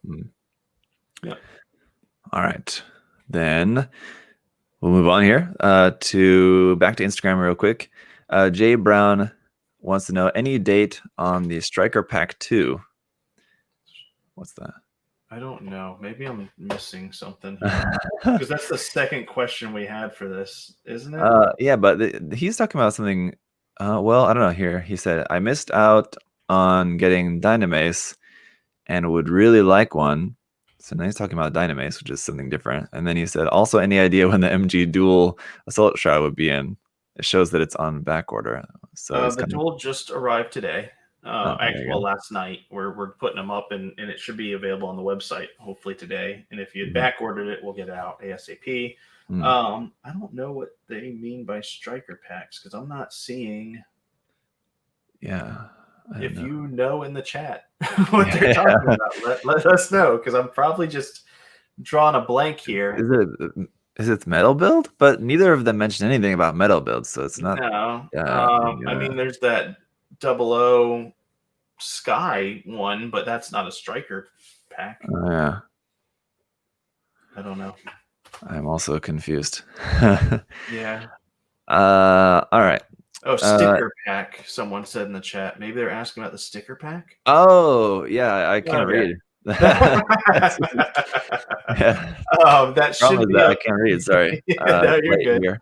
yeah. All right. Then we'll move on here to back to Instagram real quick. Jay Brown wants to know any date on the Striker Pack 2. What's that? I don't know. Maybe I'm missing something because that's the second question we had for this, isn't it? Yeah, but he's talking about something. Well, I don't know. Here he said, I missed out on getting Dynamace. and would really like one. So now he's talking about Dynamace, which is something different. And then he said, also, any idea when the MG Dual Assault Shroud would be in? It shows that it's on back order. So the duel just arrived today. Actually, well, last night. We're putting them up, and it should be available on the website hopefully today. And if you had back ordered it, we'll get it out ASAP. I don't know what they mean by striker packs because I'm not seeing. Yeah. If you know in the chat what they're talking about, let us know because I'm probably just drawing a blank here. Is it metal build? But neither of them mentioned anything about metal build, so it's not. No. I mean, there's that 00 Sky one, but that's not a striker pack. Yeah. I don't know. I'm also confused. Yeah. All right. Oh, sticker pack. Someone said in the chat. Maybe they're asking about the sticker pack. Oh, yeah. I can't read. Yeah. That should be. I can't read. Sorry. No, you're good. Here.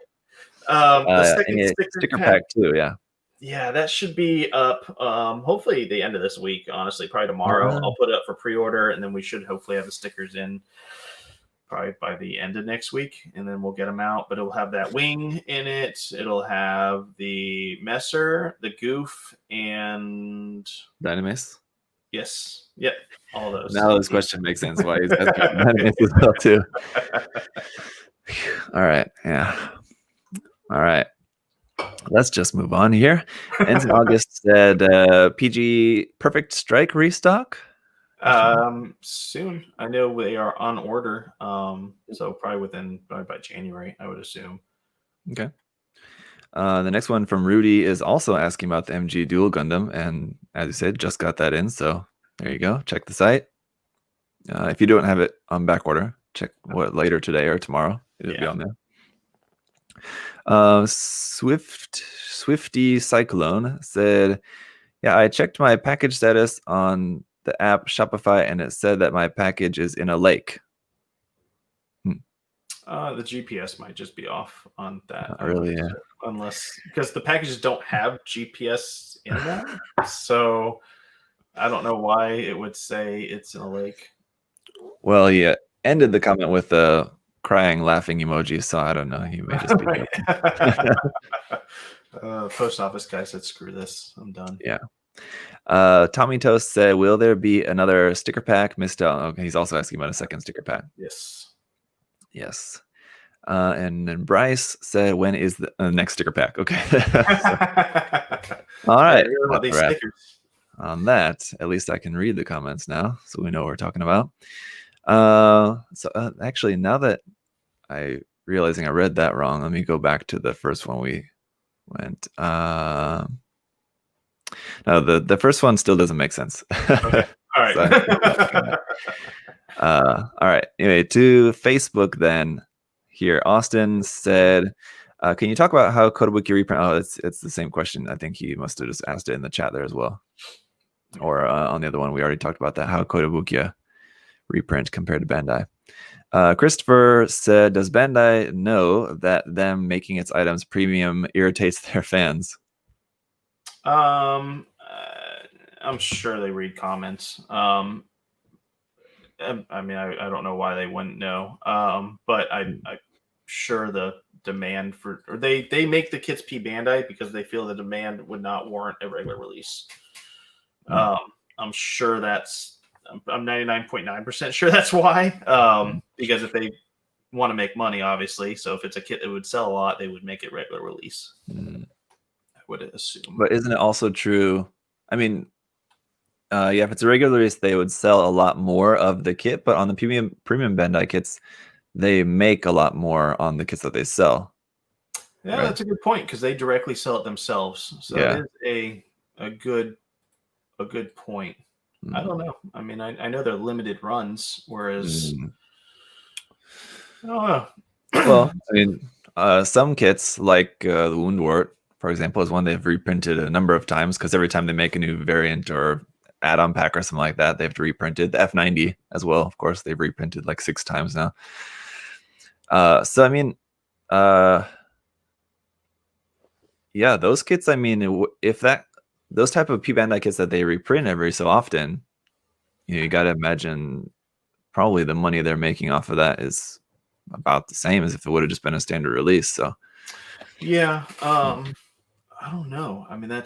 The second sticker pack too. Yeah. Yeah, that should be up. Hopefully the end of this week. Honestly, probably tomorrow. I'll put it up for pre-order, and then we should hopefully have the stickers in probably by the end of next week, and then we'll get them out. But it'll have that wing in it. It'll have the Messer, the Goof, and Dynamace. Yes. Yep. All those. Now this question makes sense. Why he's asking Dynamace as well too. All right. Yeah. All right. Let's just move on here. Ensign August said PG Perfect Strike restock. Soon. I know they are on order. So probably by January, I would assume. Okay. The next one from Rudy is also asking about the MG Dual Gundam, and as you said, just got that in. So there you go. Check the site. If you don't have it on back order, check what later today or tomorrow. It'll be on there. Swifty Cyclone said, yeah, I checked my package status on the app Shopify, and it said that my package is in a lake. The GPS might just be off on that. Really, yeah. Unless because the packages don't have GPS in them, so I don't know why it would say it's in a lake. Well, he ended the comment with a crying, laughing emoji, so I don't know. He may just be joking. Post office guy said, "Screw this, I'm done." Yeah. Tommy Toast said, "Will there be another sticker pack?" Missed out. Okay, he's also asking about a second sticker pack. Yes. And then Bryce said, "When is the next sticker pack?" Okay. All right. On that, at least I can read the comments now, so we know what we're talking about. Actually, now that I realizing I read that wrong, let me go back to the first one we went. No, the first one still doesn't make sense. Okay. All right. All right. Anyway, to Facebook then. Here, Austin said, "Can you talk about how Kotobuki reprint?" Oh, it's the same question. I think he must have just asked it in the chat there as well, or on the other one we already talked about that. How Kotobuki reprint compared to Bandai. Christopher said, "Does Bandai know that them making its items premium irritates their fans?" I'm sure they read comments. I mean, I don't know why they wouldn't know. But I'm sure the demand for, or they make the kits P Bandai because they feel the demand would not warrant a regular release. I'm sure I'm 99.9% sure that's why. Because if they want to make money, obviously, so if it's a kit that would sell a lot, they would make it regular release. I would assume. But isn't it also true? I mean, if it's a regular release, they would sell a lot more of the kit, but on the premium Bandai kits, they make a lot more on the kits that they sell. Yeah, right? That's a good point because they directly sell it themselves. So it is a good point. I don't know. I mean, I know they're limited runs, whereas I don't know. Well, I mean, some kits like the Woundwort, for example, is one they've reprinted a number of times because every time they make a new variant or add-on pack or something like that, they have to reprint it. The F90 as well, of course, they've reprinted like 6 times now. So I mean, yeah, those kits. I mean, if those type of P Bandai kits that they reprint every so often, you got to imagine probably the money they're making off of that is about the same as if it would have just been a standard release. So Yeah. I don't know. I mean, I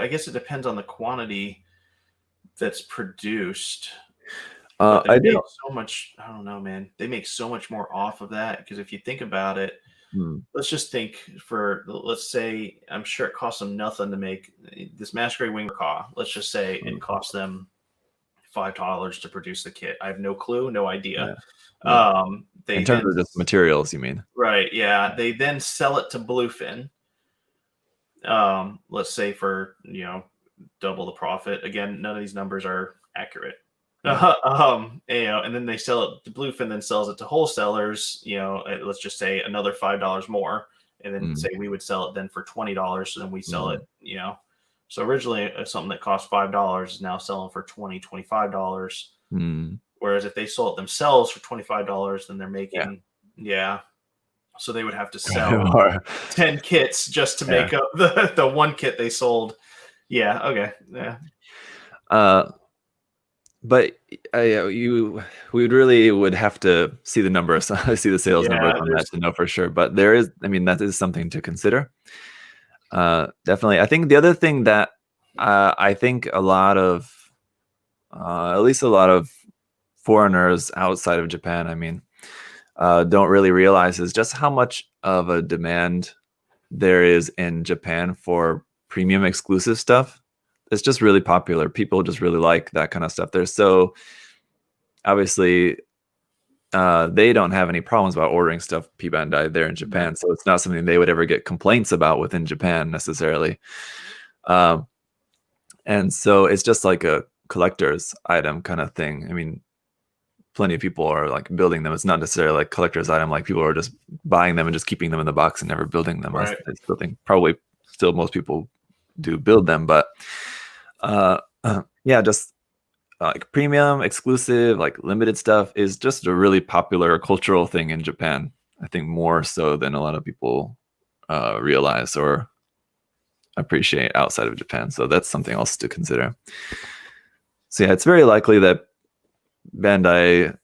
guess it depends on the quantity that's produced. But they I do. make so much. I don't know, man. They make so much more off of that because if you think about it, Hmm, let's just think let's say, I'm sure it costs them nothing to make this Masquerade Wing Caw. Let's just say hmm, it costs them $5 to produce the kit. I have no clue, no idea. yeah, yeah. They In terms then of just materials, you mean? right, yeah, they then sell it to Bluefin. Let's say for double the profit. Again, none of these numbers are accurate. Yeah. And then they sell it to Bluefin, then sells it to wholesalers. Let's just say another $5 more, and then Mm, say we would sell it then for $20. So then we sell it. mm, So originally something that cost $5 is now selling for $25. mm. Whereas if they sold it themselves for $25, then they're Yeah. making So they would have to sell Or- 10 kits just to yeah. make up the one kit they sold. Yeah. Okay. Yeah. Uh, but we would have to see the numbers, see the sales numbers Yeah. on that There's. to know for sure. But there is, I mean, that is something to consider. Definitely. I think the other thing that I think a lot of, at least a lot of foreigners outside of Japan, I mean, don't really realize is just how much of a demand there is in Japan for premium exclusive stuff. It's just really popular. People just really like that kind of stuff. They're so obviously they don't have any problems about ordering stuff P Bandai there in Japan, so it's not something they would ever get complaints about within Japan necessarily. Um, and so it's just like a collector's item kind of thing. I mean, plenty of people are like building them. It's not necessarily like collector's item, like people are just buying them and just keeping them in the box and never building them. Right. I still think probably still most people do build them, but uh, yeah, just like premium, exclusive, like limited stuff is just a really popular cultural thing in Japan. I think more so than a lot of people realize or appreciate outside of Japan. So that's something else to consider. So yeah, it's very likely that Bandai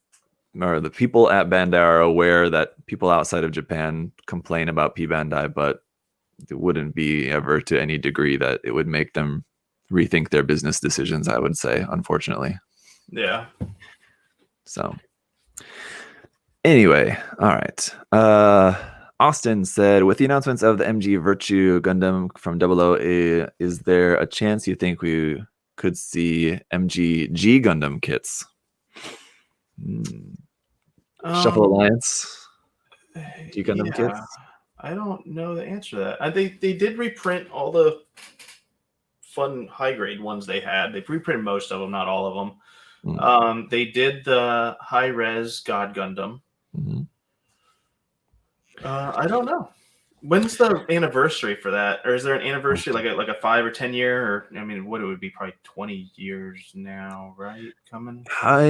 or the people at Bandai are aware that people outside of Japan complain about P Bandai, but it wouldn't be ever to any degree that it would make them rethink their business decisions, I would say, unfortunately. Yeah. So anyway, all right. Austin said, with the announcements of the MG Virtue Gundam from 00, is there a chance you think we could see MG G Gundam kits? Shuffle Alliance G Gundam Yeah. kits? I don't know the answer to that. They did reprint all the fun high grade ones they had. They reprinted most of them, not all of them. Mm. They did the high res God Gundam. Mm-hmm. I don't know. When's the anniversary for that? Or is there an anniversary like a 5 or 10 year? Or I mean, what it would be probably 20 years now, right? Coming. I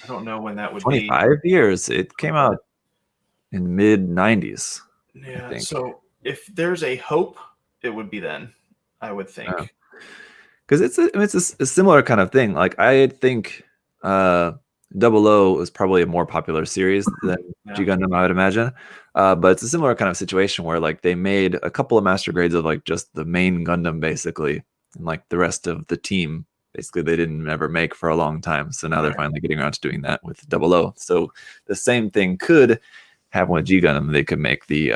don't know when that would be. 25 years. It came out in mid 90s, I Yeah. think. So if there's a hope, it would be then. I would think. Because it's a similar kind of thing. Like I think Double O is probably a more popular series than G Yeah. Gundam, I would imagine. But it's a similar kind of situation where like they made a couple of master grades of like just the main Gundam basically, and like the rest of the team basically they didn't ever make for a long time. So now they're Right. finally getting around to doing that with Double O. So the same thing could happen with G Gundam. They could make the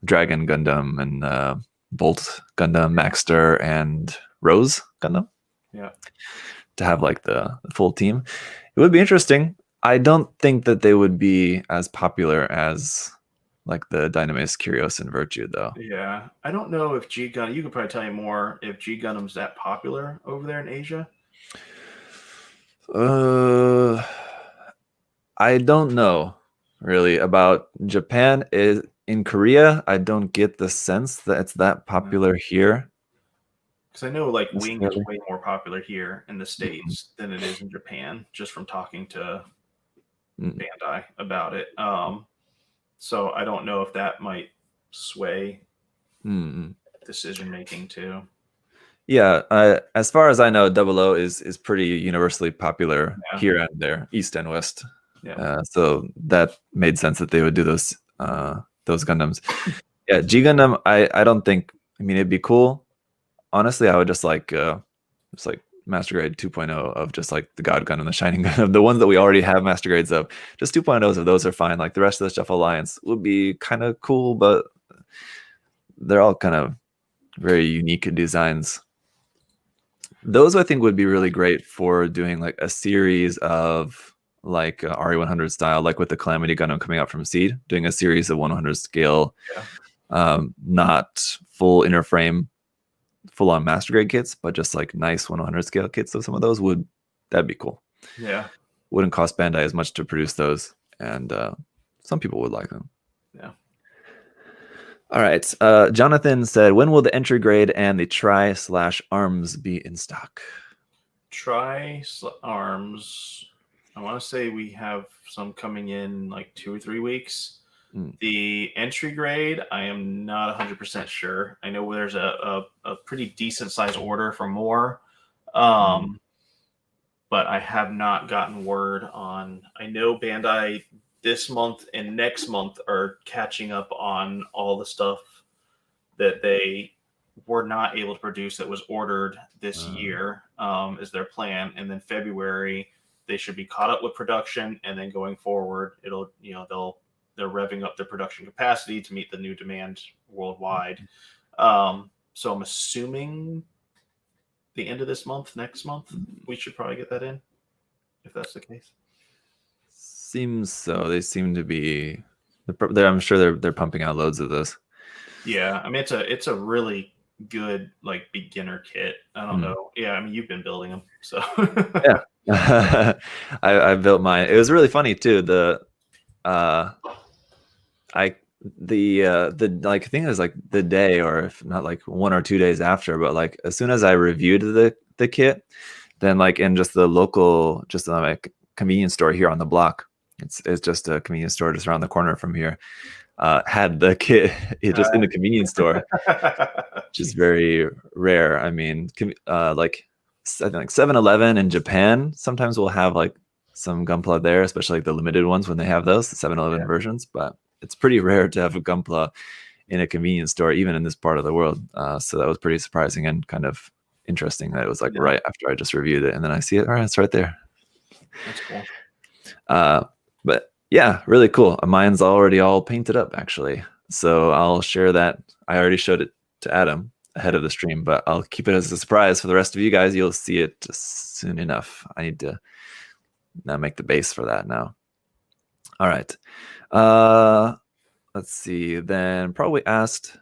Dragon Gundam and Bolt Gundam, Maxter, and Rose Gundam. Yeah. To have like the full team. It would be interesting. I don't think that they would be as popular as like the Dynamis, Curios, and Virtue though. Yeah. I don't know if G Gundam, you could probably tell me more if G Gundam's that popular over there in Asia. I don't know really about Japan. Is in Korea, I don't get the sense that it's that popular here. Because I know like Wing is necessarily. way more popular here in the States than it is in Japan, just from talking to Mm, Bandai about it. So I don't know if that might sway mm, mm. decision making too. Yeah, as far as I know, Double O is pretty universally popular Yeah. here and there, East and West. Yeah. So that made sense that they would do those Gundams. Yeah, G Gundam. I don't think. I mean, it'd be cool. Honestly, I would just like Master Grade 2.0 of just like the God Gundam, the Shining Gundam, the ones that we already have Master Grades of. Just 2.0s of those are fine. Like the rest of the Stuff Alliance would be kind of cool, but they're all kind of very unique designs. Those I think would be really great for doing like a series of like RE100 style, like with the Calamity Gundam coming out from Seed, doing a series of 100 scale, not full inner frame, full on master grade kits, but just like nice 100 scale kits. So some of those that'd be cool. Yeah. Wouldn't cost Bandai as much to produce those, and some people would like them. Yeah. All right. Jonathan said, when will the entry grade and the Tri/Arms be in stock? Tri/Arms. I want to say we have some coming in like 2 or 3 weeks. The entry grade, I am not 100% sure. I know there's a pretty decent size order for more. But I have not gotten word on. I know Bandai this month and next month are catching up on all the stuff that they were not able to produce that was ordered this year, is their plan. And then February, they should be caught up with production, and then going forward, they're revving up their production capacity to meet the new demand worldwide. So I'm assuming the end of this month, next month, we should probably get that in, if that's the case. Seems so. They seem to be. I'm sure they're pumping out loads of this. Yeah, I mean it's a really good like beginner kit. I don't know. Yeah, I mean you've been building them, so yeah. I built mine. It was really funny too. The like thing is like the day, or if not like 1 or 2 days after, but like as soon as I reviewed the kit, then like in just the local, just like convenience store here on the block, it's just a convenience store just around the corner from here, had the kit just in the convenience store, which is very rare. I mean, like I think like 7-Eleven in Japan sometimes will have like some Gunpla there, especially like the limited ones when they have those, the 7-Eleven versions, but it's pretty rare to have a Gunpla in a convenience store, even in this part of the world. So that was pretty surprising and kind of interesting that it was like right after I just reviewed it, and then I see it. All right, it's right there. That's cool. But yeah, really cool. Mine's already all painted up actually, so I'll share that. I already showed it to Adam ahead of the stream, but I'll keep it as a surprise for the rest of you guys. You'll see it soon enough. I need to now make the base for that now. All right. Let's see. Then probably asked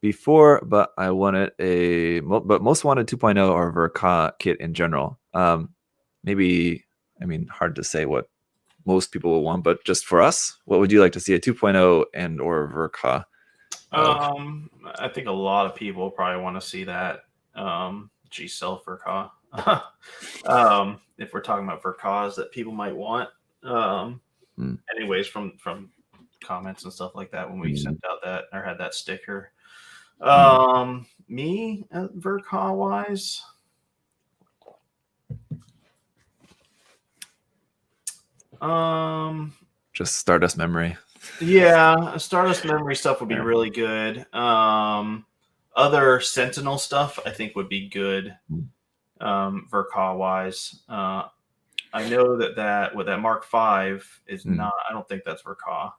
before, but I wanted but most wanted 2.0 or Verka kit in general. Maybe, I mean, hard to say what most people will want, but just for us, what would you like to see, a 2.0 and or Verka? I think a lot of people probably want to see that G-Cell Verka. If we're talking about Verkas that people might want. Anyways, from comments and stuff like that when we sent out that or had that sticker. Me Verka wise, just Stardust Memory. Yeah, Stardust Memory stuff would be really good. Other Sentinel stuff I think would be good. Verka wise, I know that with that Mark V is not. I don't think that's Verka.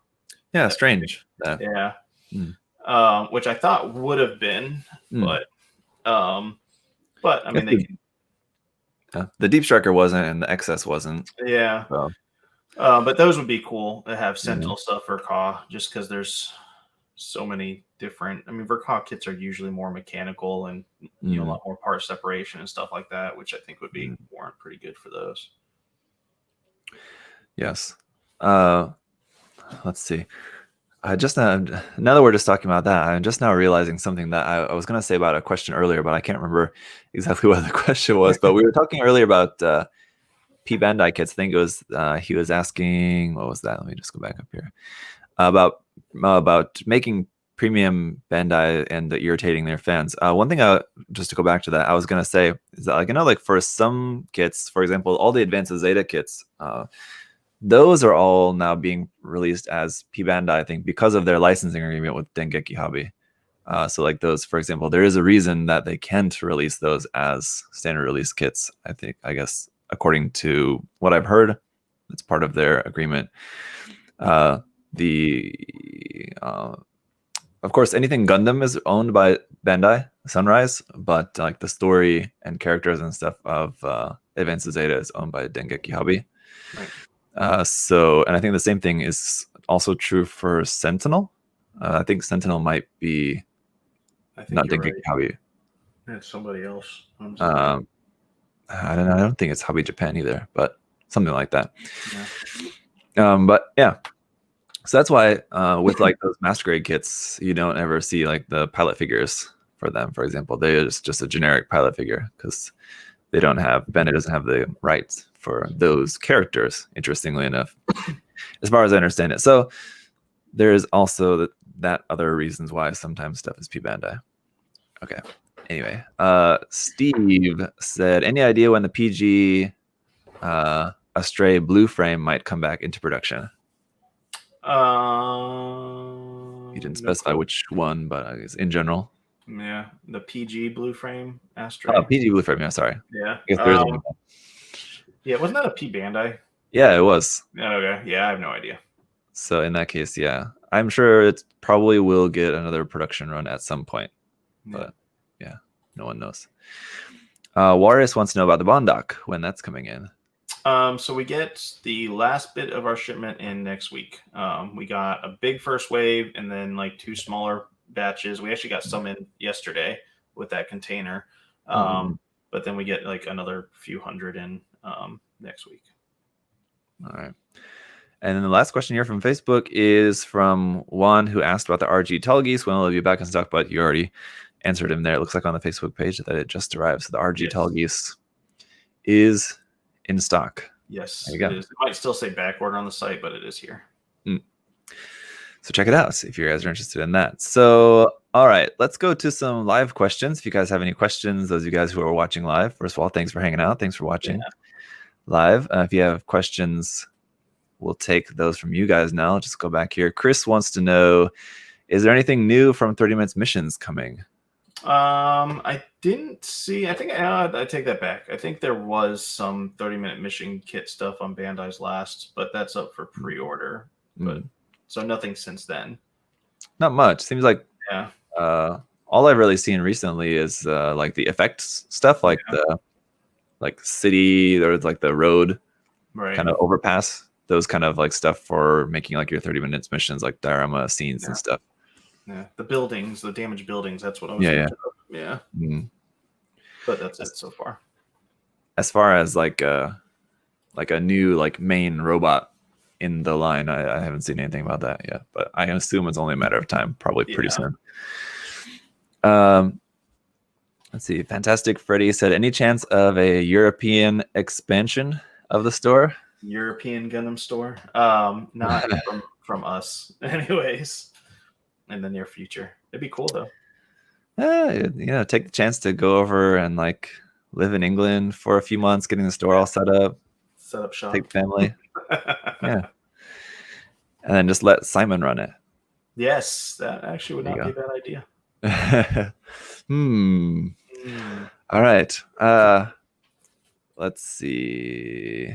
Yeah, strange. Yeah, which I thought would have been, but I mean the Deep Striker wasn't, and the XS wasn't. Yeah, so. But those would be cool to have Sentinel stuff Verka, just because there's so many different. I mean, Verka kits are usually more mechanical and a lot more part separation and stuff like that, which I think would be warrant pretty good for those. Yes. Let's see. Just now that we're just talking about that, I'm just now realizing something that I was going to say about a question earlier, but I can't remember exactly what the question was. But we were talking earlier about P Bandai kits. I think it was he was asking, what was that? Let me just go back up here about making premium Bandai and irritating their fans. One thing, just to go back to that, I was gonna say is that, like, I know, like, for some kits, for example, all the Advanced Zeta kits, those are all now being released as P Bandai, I think, because of their licensing agreement with Dengeki Hobby. So, like, those, for example, there is a reason that they can't release those as standard release kits. I guess, according to what I've heard, it's part of their agreement. Of course, anything Gundam is owned by Bandai Sunrise, but like the story and characters and stuff of Advanced Zeta is owned by Dengeki Hobby. Right. And I think the same thing is also true for Sentinel. I think Sentinel might be not Dengeki Hobby. It's somebody else. I don't know. I don't think it's Hobby Japan either, but something like that. Yeah. But yeah. So that's why with like those master grade kits, you don't ever see like the pilot figures for them, for example. They're just a generic pilot figure because Bandai doesn't have the rights for those characters, interestingly enough, as far as I understand it. So there is also that other reasons why sometimes stuff is P Bandai. Okay. Anyway, Steve said, any idea when the PG Astray Blue frame might come back into production? You didn't specify which one, but I guess in general. Yeah, the PG Blue frame Astray. Oh, PG Blue frame. Yeah, sorry. Yeah. I guess there is one. Yeah, wasn't that a P Bandai? Yeah, it was. Okay. Yeah, I have no idea. So in that case, yeah, I'm sure it probably will get another production run at some point. Yeah. But yeah, no one knows. Warris wants to know about the Bondoc, when that's coming in. So we get the last bit of our shipment in next week. We got a big first wave and then like 2 smaller batches. We actually got some in yesterday with that container. But then we get like another few hundred in next week. All right. And then the last question here from Facebook is from Juan, who asked about the RG Telgeese. When will it be back in stock? But you already answered him there. It looks like on the Facebook page that it just arrived. So the RG Telgeese is in stock. Yes, there you go. It is. It might still say back order on the site, but it is here. So check it out if you guys are interested in that. So, all right, let's go to some live questions. If you guys have any questions, those of you guys who are watching live, first of all, thanks for hanging out. Thanks for watching live. If you have questions, we'll take those from you guys now. Just go back here. Chris wants to know, is there anything new from 30 Minutes Missions coming? I didn't see. I think I take that back. I think there was some 30-minute mission kit stuff on Bandai's last, but that's up for pre-order. But so nothing since then. Not much. Seems like all I've really seen recently is like the effects stuff, like the city or like the road kind of overpass. Those kind of like stuff for making like your 30 minutes missions, like diorama scenes and stuff. Yeah, the buildings, the damaged buildings. That's what I was thinking of. Yeah. But that's it so far. As far as like a new like main robot in the line, I haven't seen anything about that yet. But I can assume it's only a matter of time, probably pretty soon. Let's see. Fantastic Freddy said, any chance of a European expansion of the store? European Gundam Store? Not from us, anyways. In the near future. It'd be cool though. Take the chance to go over and like live in England for a few months, getting the store all set up shop, take family. And then just let Simon run it. Yes, that actually would not be a bad idea. All right. Let's see.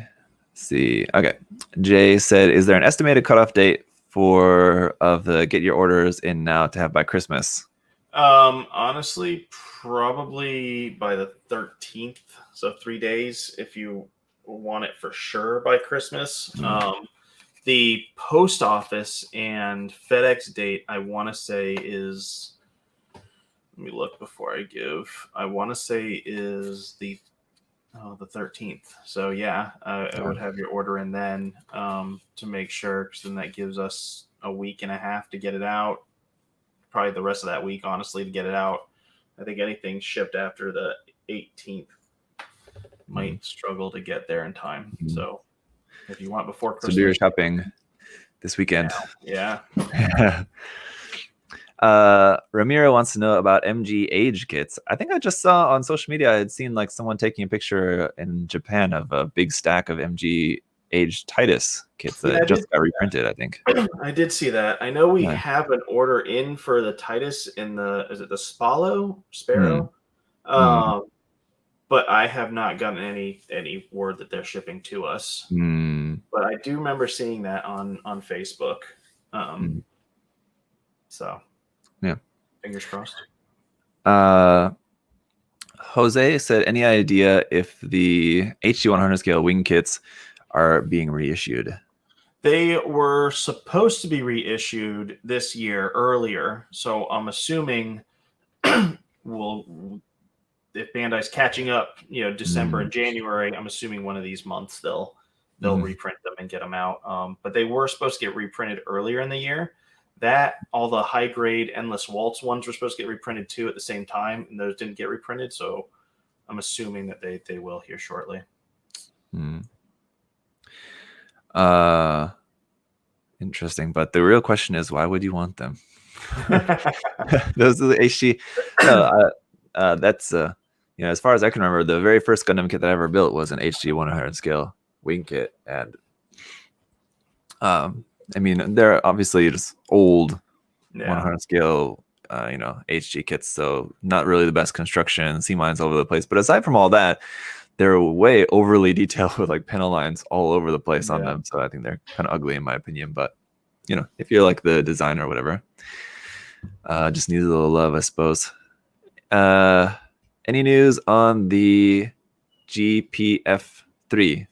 Okay. Jay said, is there an estimated cutoff date of the get your orders in now to have by Christmas? Honestly, probably by the 13th. So 3 days if you want it for sure by Christmas. The post office and FedEx date, I want to say is, let me look before I give. I want to say is the 13th. So yeah, I would have your order in then to make sure, because then that gives us a week and a half to get it out. Probably the rest of that week, honestly, to get it out. I think anything shipped after the 18th might struggle to get there in time. So if you want before Christmas, so do your shopping this weekend. Yeah. Ramiro wants to know about MG age kits. I think I just saw on social media, I had seen like someone taking a picture in Japan of a big stack of MG age Titus kits Yeah, I that did just got reprinted, I think. I did see that. I know we Yeah. have an order in for the Titus in the is it the Sparrow? Mm. But I have not gotten any word that they're shipping to us. Mm. But I do remember seeing that on Facebook. Mm. So Yeah. fingers crossed. Jose said, any idea if the HD 100 scale wing kits are being reissued? They were supposed to be reissued this year earlier, so I'm assuming we'll if Bandai's catching up, December and January, I'm assuming one of these months they'll reprint them and get them out. But they were supposed to get reprinted earlier in the year. That all the high grade endless waltz ones were supposed to get reprinted too at the same time, and those didn't get reprinted. So I'm assuming that they will here shortly. Interesting, but the real question is, why would you want them? Those are the HD. No, that's as far as I can remember, the very first Gundam kit that I ever built was an HD 100 scale wing kit, and I mean, they're obviously just old 100 scale, HG kits, so not really the best construction, C lines all over the place. But aside from all that, they're way overly detailed with like panel lines all over the place on them. So I think they're kind of ugly in my opinion. But if you're like the designer or whatever, just needs a little love, I suppose. Any news on the GPF3?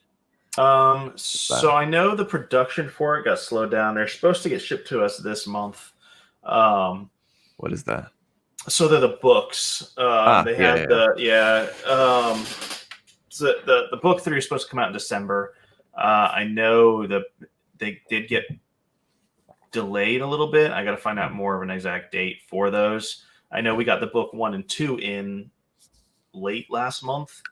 So I know the production for it got slowed down. They're supposed to get shipped to us this month. What is that? So they're the books. They have so the book 3 is supposed to come out in December. I know that they did get delayed a little bit. I got to find out more of an exact date for those. I know we got the book 1 and 2 in late last month.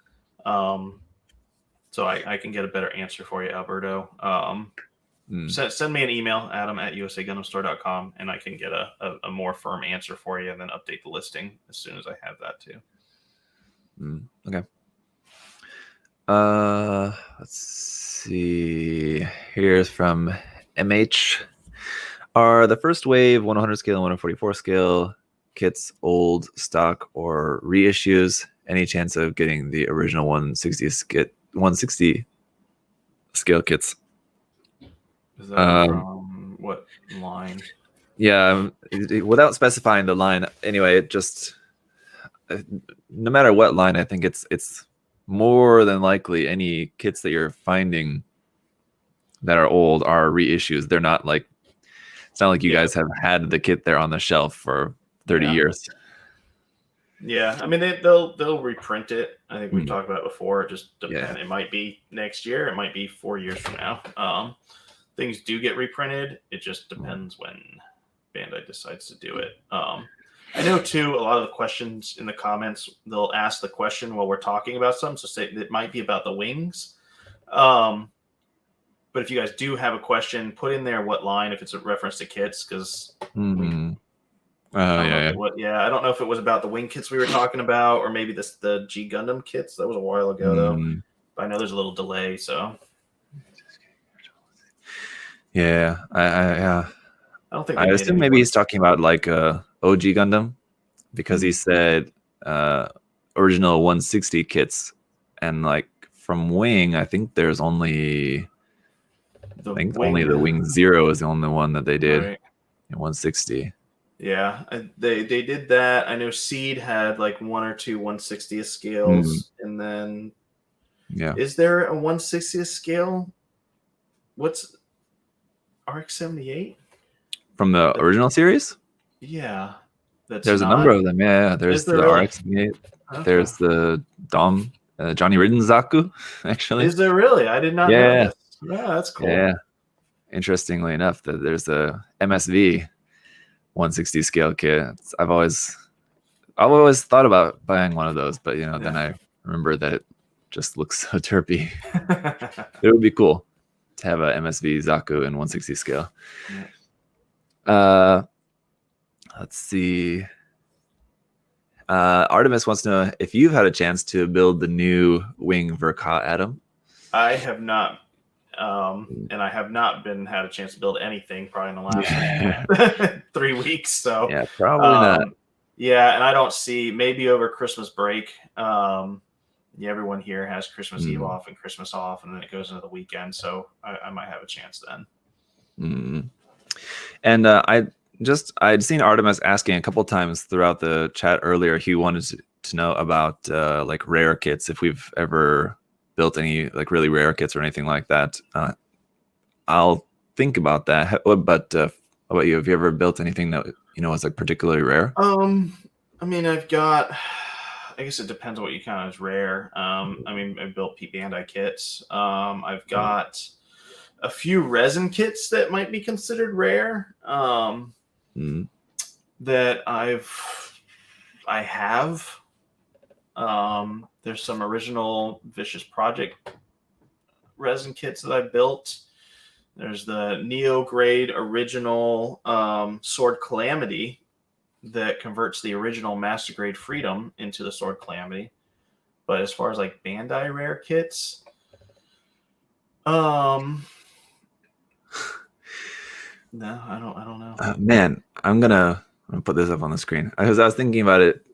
So I can get a better answer for you, Alberto. Send me an email, adam@usagundamstore.com, and I can get a more firm answer for you and then update the listing as soon as I have that too. Okay. Let's see. Here's from MH. Are the first wave 100 scale and 144 scale kits old, stock, or reissues? Any chance of getting the original 160 scale kits? Is that from what line? Yeah, without specifying the line. Anyway, it just no matter what line, I think it's more than likely any kits that you're finding that are old are reissues. They're not like, it's not like you guys have had the kit there on the shelf for 30 years. Yeah, I mean they'll reprint it. I think we've talked about it before. It just depends. It might be next year. It might be 4 years from now. Things do get reprinted. It just depends when Bandai decides to do it. I know too, a lot of the questions in the comments, they'll ask the question while we're talking about something. So say it might be about the wings. But if you guys do have a question, put in there what line, if it's a reference to kits, because I don't know if it was about the wing kits we were talking about, or maybe the G Gundam kits. That was a while ago though. But I know there's a little delay, so I don't think I assume maybe he's talking about like OG Gundam, because he said original 160 kits, and like from Wing, I think there's only only the Wing Zero is the only one that they did in 160. Yeah, they did that. I know Seed had like 1 or 2 160th scales, and then is there a 160th scale? What's RX-78 from the original series? Yeah, there's a number of them. Yeah, there's the RX-78. There's the Dom Johnny Ridden Zaku. Actually, is there really? I did not know this. Yeah, that's cool. Yeah, interestingly enough, that there's a MSV 160 scale kit. I've always thought about buying one of those, but then I remember that it just looks so derpy. It would be cool to have a MSV Zaku in 160 scale. Let's see. Artemis wants to know if you've had a chance to build the new wing Verka, Adam. I have not, and I have not had a chance to build anything probably in the last 3 weeks. So yeah, probably not. Yeah, and I don't see, maybe over Christmas break. Yeah, everyone here has Christmas Eve off and Christmas off, and then it goes into the weekend. So I might have a chance then. And I'd seen Artemis asking a couple times throughout the chat earlier. He wanted to know about like rare kits, if we've ever built any like really rare kits or anything like that. I'll think about that. But how about you? Have you ever built anything that was like particularly rare? I mean, I've got. I guess it depends on what you count as rare. I mean, I built Pete Bandai kits. I've got a few resin kits that might be considered rare. That I have. There's some original Vicious Project resin kits that I built. There's the Neo Grade original Sword Calamity that converts the original Master Grade Freedom into the Sword Calamity. But as far as like Bandai rare kits, no, I don't know. Man, I'm gonna put this up on the screen because I was thinking about it,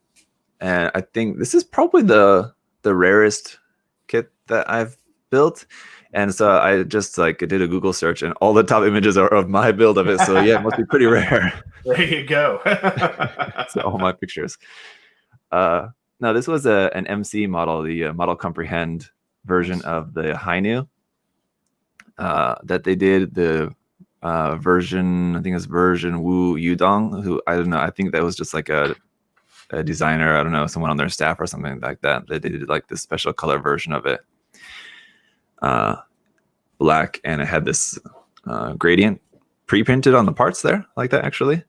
and I think this is probably the rarest kit that I've built. And so I just like did a Google search, and all the top images are of my build of it. So yeah, it must be pretty rare. There you go. So all my pictures. No, this was an MC model, the Model Comprehend version of the Hainu that they did. The version, I think it's version Wu Yudong, who I don't know. I think that was just like a designer. I don't know, someone on their staff or something like that. They did like this special color version of it. Black, and it had this gradient pre-printed on the parts there like that actually,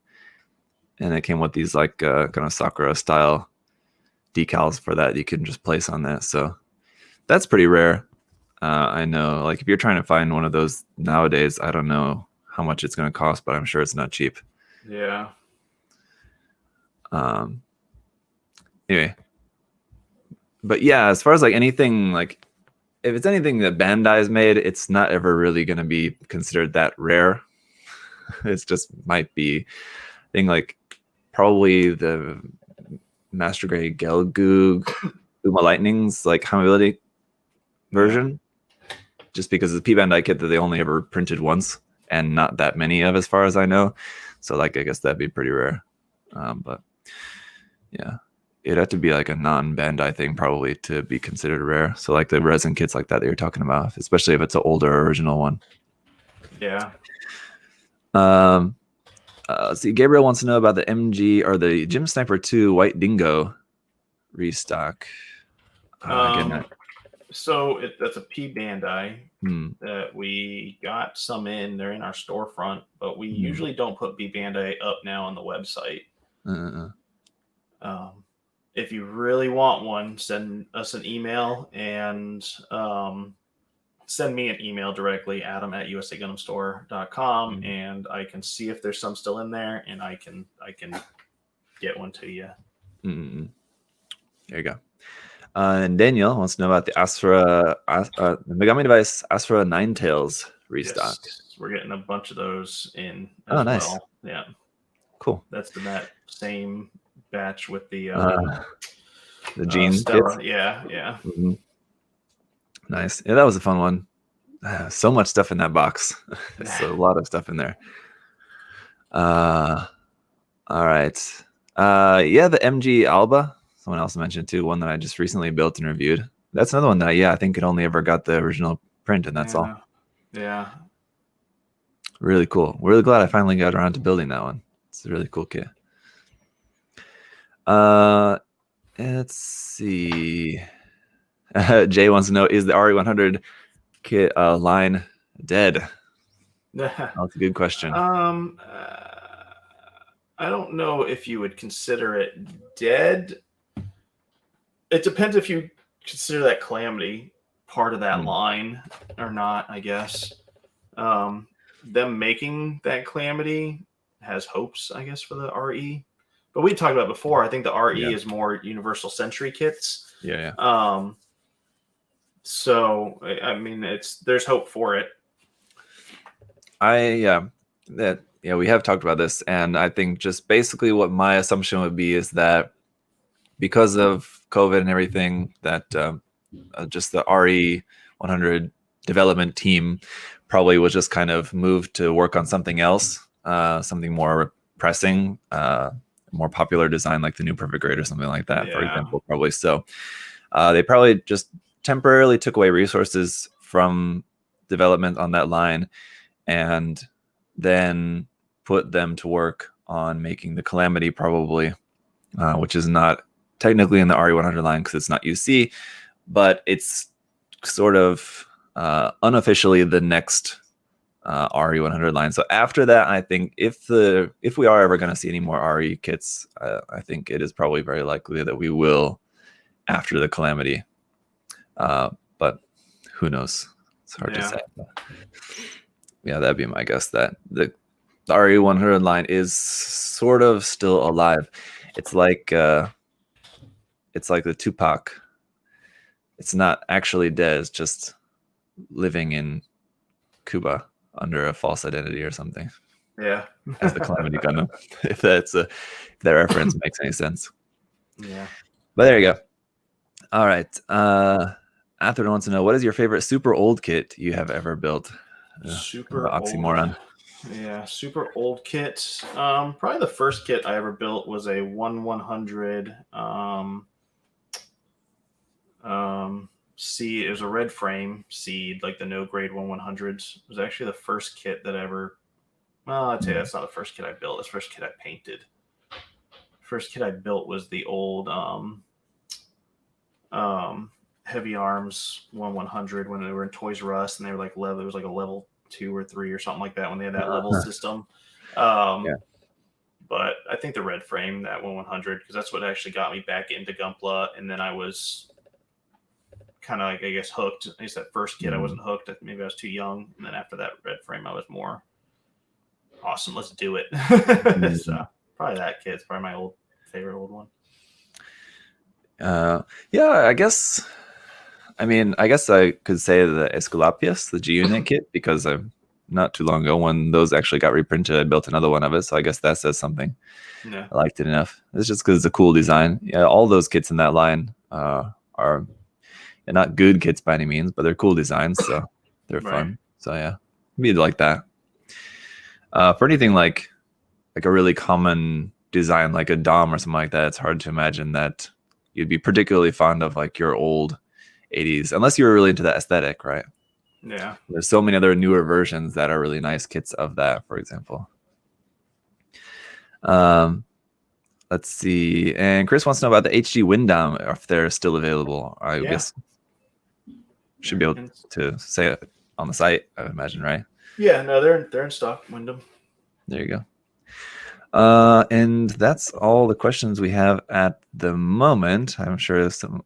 and it came with these like kind of Sakura style decals for that you can just place on that. So that's pretty rare. I know, like if you're trying to find one of those nowadays, I don't know how much it's going to cost, but I'm sure it's not cheap. Yeah. Anyway, but yeah, as far as like anything, like if it's anything that Bandai's made, it's not ever really going to be considered that rare. It's just might be thing like probably the Master Grade Gelgoog Uma Lightning's like Hamability version, just because it's a P Bandai kit that they only ever printed once and not that many of, as far as I know. So like I guess that'd be pretty rare. But yeah, it'd have to be like a non-Bandai thing probably to be considered rare. So like the resin kits like that you're talking about, especially if it's an older original one. Yeah. Let's see, Gabriel wants to know about the MG or the Gym Sniper 2 White Dingo restock. So that's a P Bandai that we got some in. They're in our storefront, but we usually don't put P Bandai up now on the website. If you really want one, send us an email and send me an email directly, Adam at usagundamstore.com, and I can see if there's some still in there, and I can get one to you. There you go. And Daniel wants to know about the Asura, the Megami Device Asura Ninetales restock. Yes, we're getting a bunch of those in as nice. Well. Yeah. Cool. That's in that same batch with the jeans. Yeah. Nice. Yeah, that was a fun one. So much stuff in that box. It's a lot of stuff in there. All right. Yeah, the MG Alba. Someone else mentioned too. One that I just recently built and reviewed. That's another one that I think it only ever got the original print, and that's all. Yeah. Really cool. Really glad I finally got around to building that one. It's a really cool kit. Let's see. Jay wants to know, is the RE100 kit line dead? That's a good question. I don't know if you would consider it dead. It depends if you consider that Calamity part of that line or not, I guess. Them making that Calamity has hopes, I guess, for the RE. But we talked about before. I think the RE Yeah. is more Universal Century kits. Yeah. So I mean, there's hope for it. We have talked about this, and I think just basically what my assumption would be is that because of COVID and everything, that just the RE 100 development team probably was just kind of moved to work on something else, something more pressing, more popular design like the new Perfect Grade or something like that, for example, probably. So they probably just temporarily took away resources from development on that line and then put them to work on making the Calamity, probably, which is not technically in the RE100 line because it's not UC, but it's sort of unofficially the next RE100 line. So after that, I think if we are ever going to see any more RE kits, I think it is probably very likely that we will after the Calamity. But who knows? It's hard to say. Yeah, that'd be my guess, that the RE100 line is sort of still alive. It's like the Tupac. It's not actually dead. It's just living in Cuba under a false identity or something. Yeah. As the Calamity Gundam, if that reference makes any sense. Yeah. But there you go. All right. Atherton wants to know, what is your favorite super old kit you have ever built? Super oxymoron. Yeah, super old kit. Probably the first kit I ever built was a 1/100 seed. It was a red frame seed, like the no grade 1/100s. It was actually the first kit that ever. Well, I'd say that's not the first kit I built. That's the first kit I painted. First kit I built was the old Heavy Arms 1/100 when they were in Toys R Us, and they were like level. It was like a level 2 or 3 or something like that when they had that level system. But I think the red frame, that 1/100, because that's what actually got me back into Gunpla, and then I was kind of like, I guess, hooked. At least that first kit I wasn't hooked. Maybe I was too young, and then after that red frame I was more awesome. Let's do it. So probably that kit's probably my favorite old one. I guess. I mean, I guess I could say the Esculapius, the G Unit kit, because not too long ago when those actually got reprinted, I built another one of it. So I guess that says something. Yeah. I liked it enough. It's just because it's a cool design. Yeah, all those kits in that line are not good kits by any means, but they're cool designs, so they're fun. So yeah, maybe like that. For anything like a really common design like a Dom or something like that, it's hard to imagine that you'd be particularly fond of like your old 80s, unless you were really into that aesthetic, right? Yeah. There's so many other newer versions that are really nice kits of that, for example. Let's see. And Chris wants to know about the HG Windom, if they're still available. I guess should be able to say it on the site, I would imagine, right? Yeah, no, they're in stock, Windom. There you go. And that's all the questions we have at the moment. I'm sure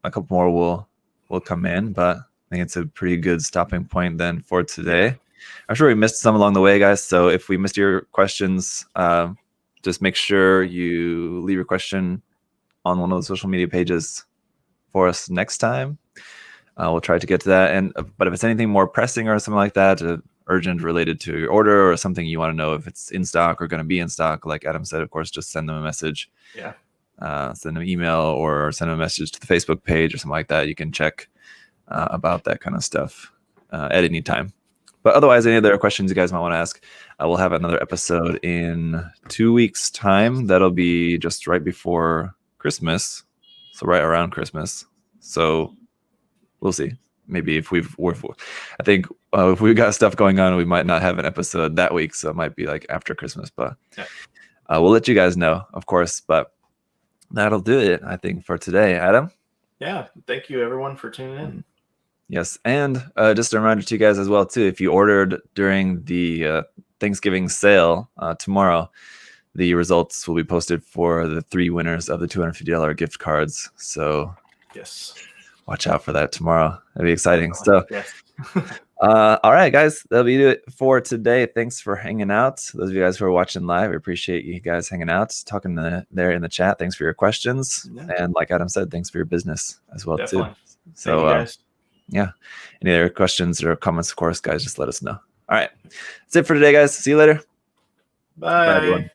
a couple more will come in, but I think it's a pretty good stopping point then for today. I'm sure we missed some along the way, guys. So if we missed your questions, just make sure you leave your question on one of the social media pages for us next time. We'll try to get to that. But if it's anything more pressing or something like that, urgent related to your order or something you want to know if it's in stock or going to be in stock, like Adam said, of course, just send them a message. Yeah. Send them an email or send them a message to the Facebook page or something like that. You can check about that kind of stuff at any time. But otherwise, any other questions you guys might want to ask, we'll have another episode in 2 weeks' time. That'll be just right before Christmas, so right around Christmas. So we'll see. Maybe if we've got stuff going on, we might not have an episode that week. So it might be like after Christmas, but we'll let you guys know, of course. But that'll do it, I think, for today. Adam? Yeah. Thank you, everyone, for tuning in. Yes. And just a reminder to you guys as well, too, if you ordered during the Thanksgiving sale tomorrow, the results will be posted for the 3 winners of the $250 gift cards. So yes. Watch out for that tomorrow. It'll be exciting. So, All right, guys, that'll be it for today. Thanks for hanging out. Those of you guys who are watching live, I appreciate you guys hanging out, talking there in the chat. Thanks for your questions. Yeah. And like Adam said, thanks for your business as well, Definitely. too. So, Thank you guys. Yeah. Any other questions or comments, of course, guys, just let us know. All right. That's it for today, guys. See you later. Bye. Bye, everyone.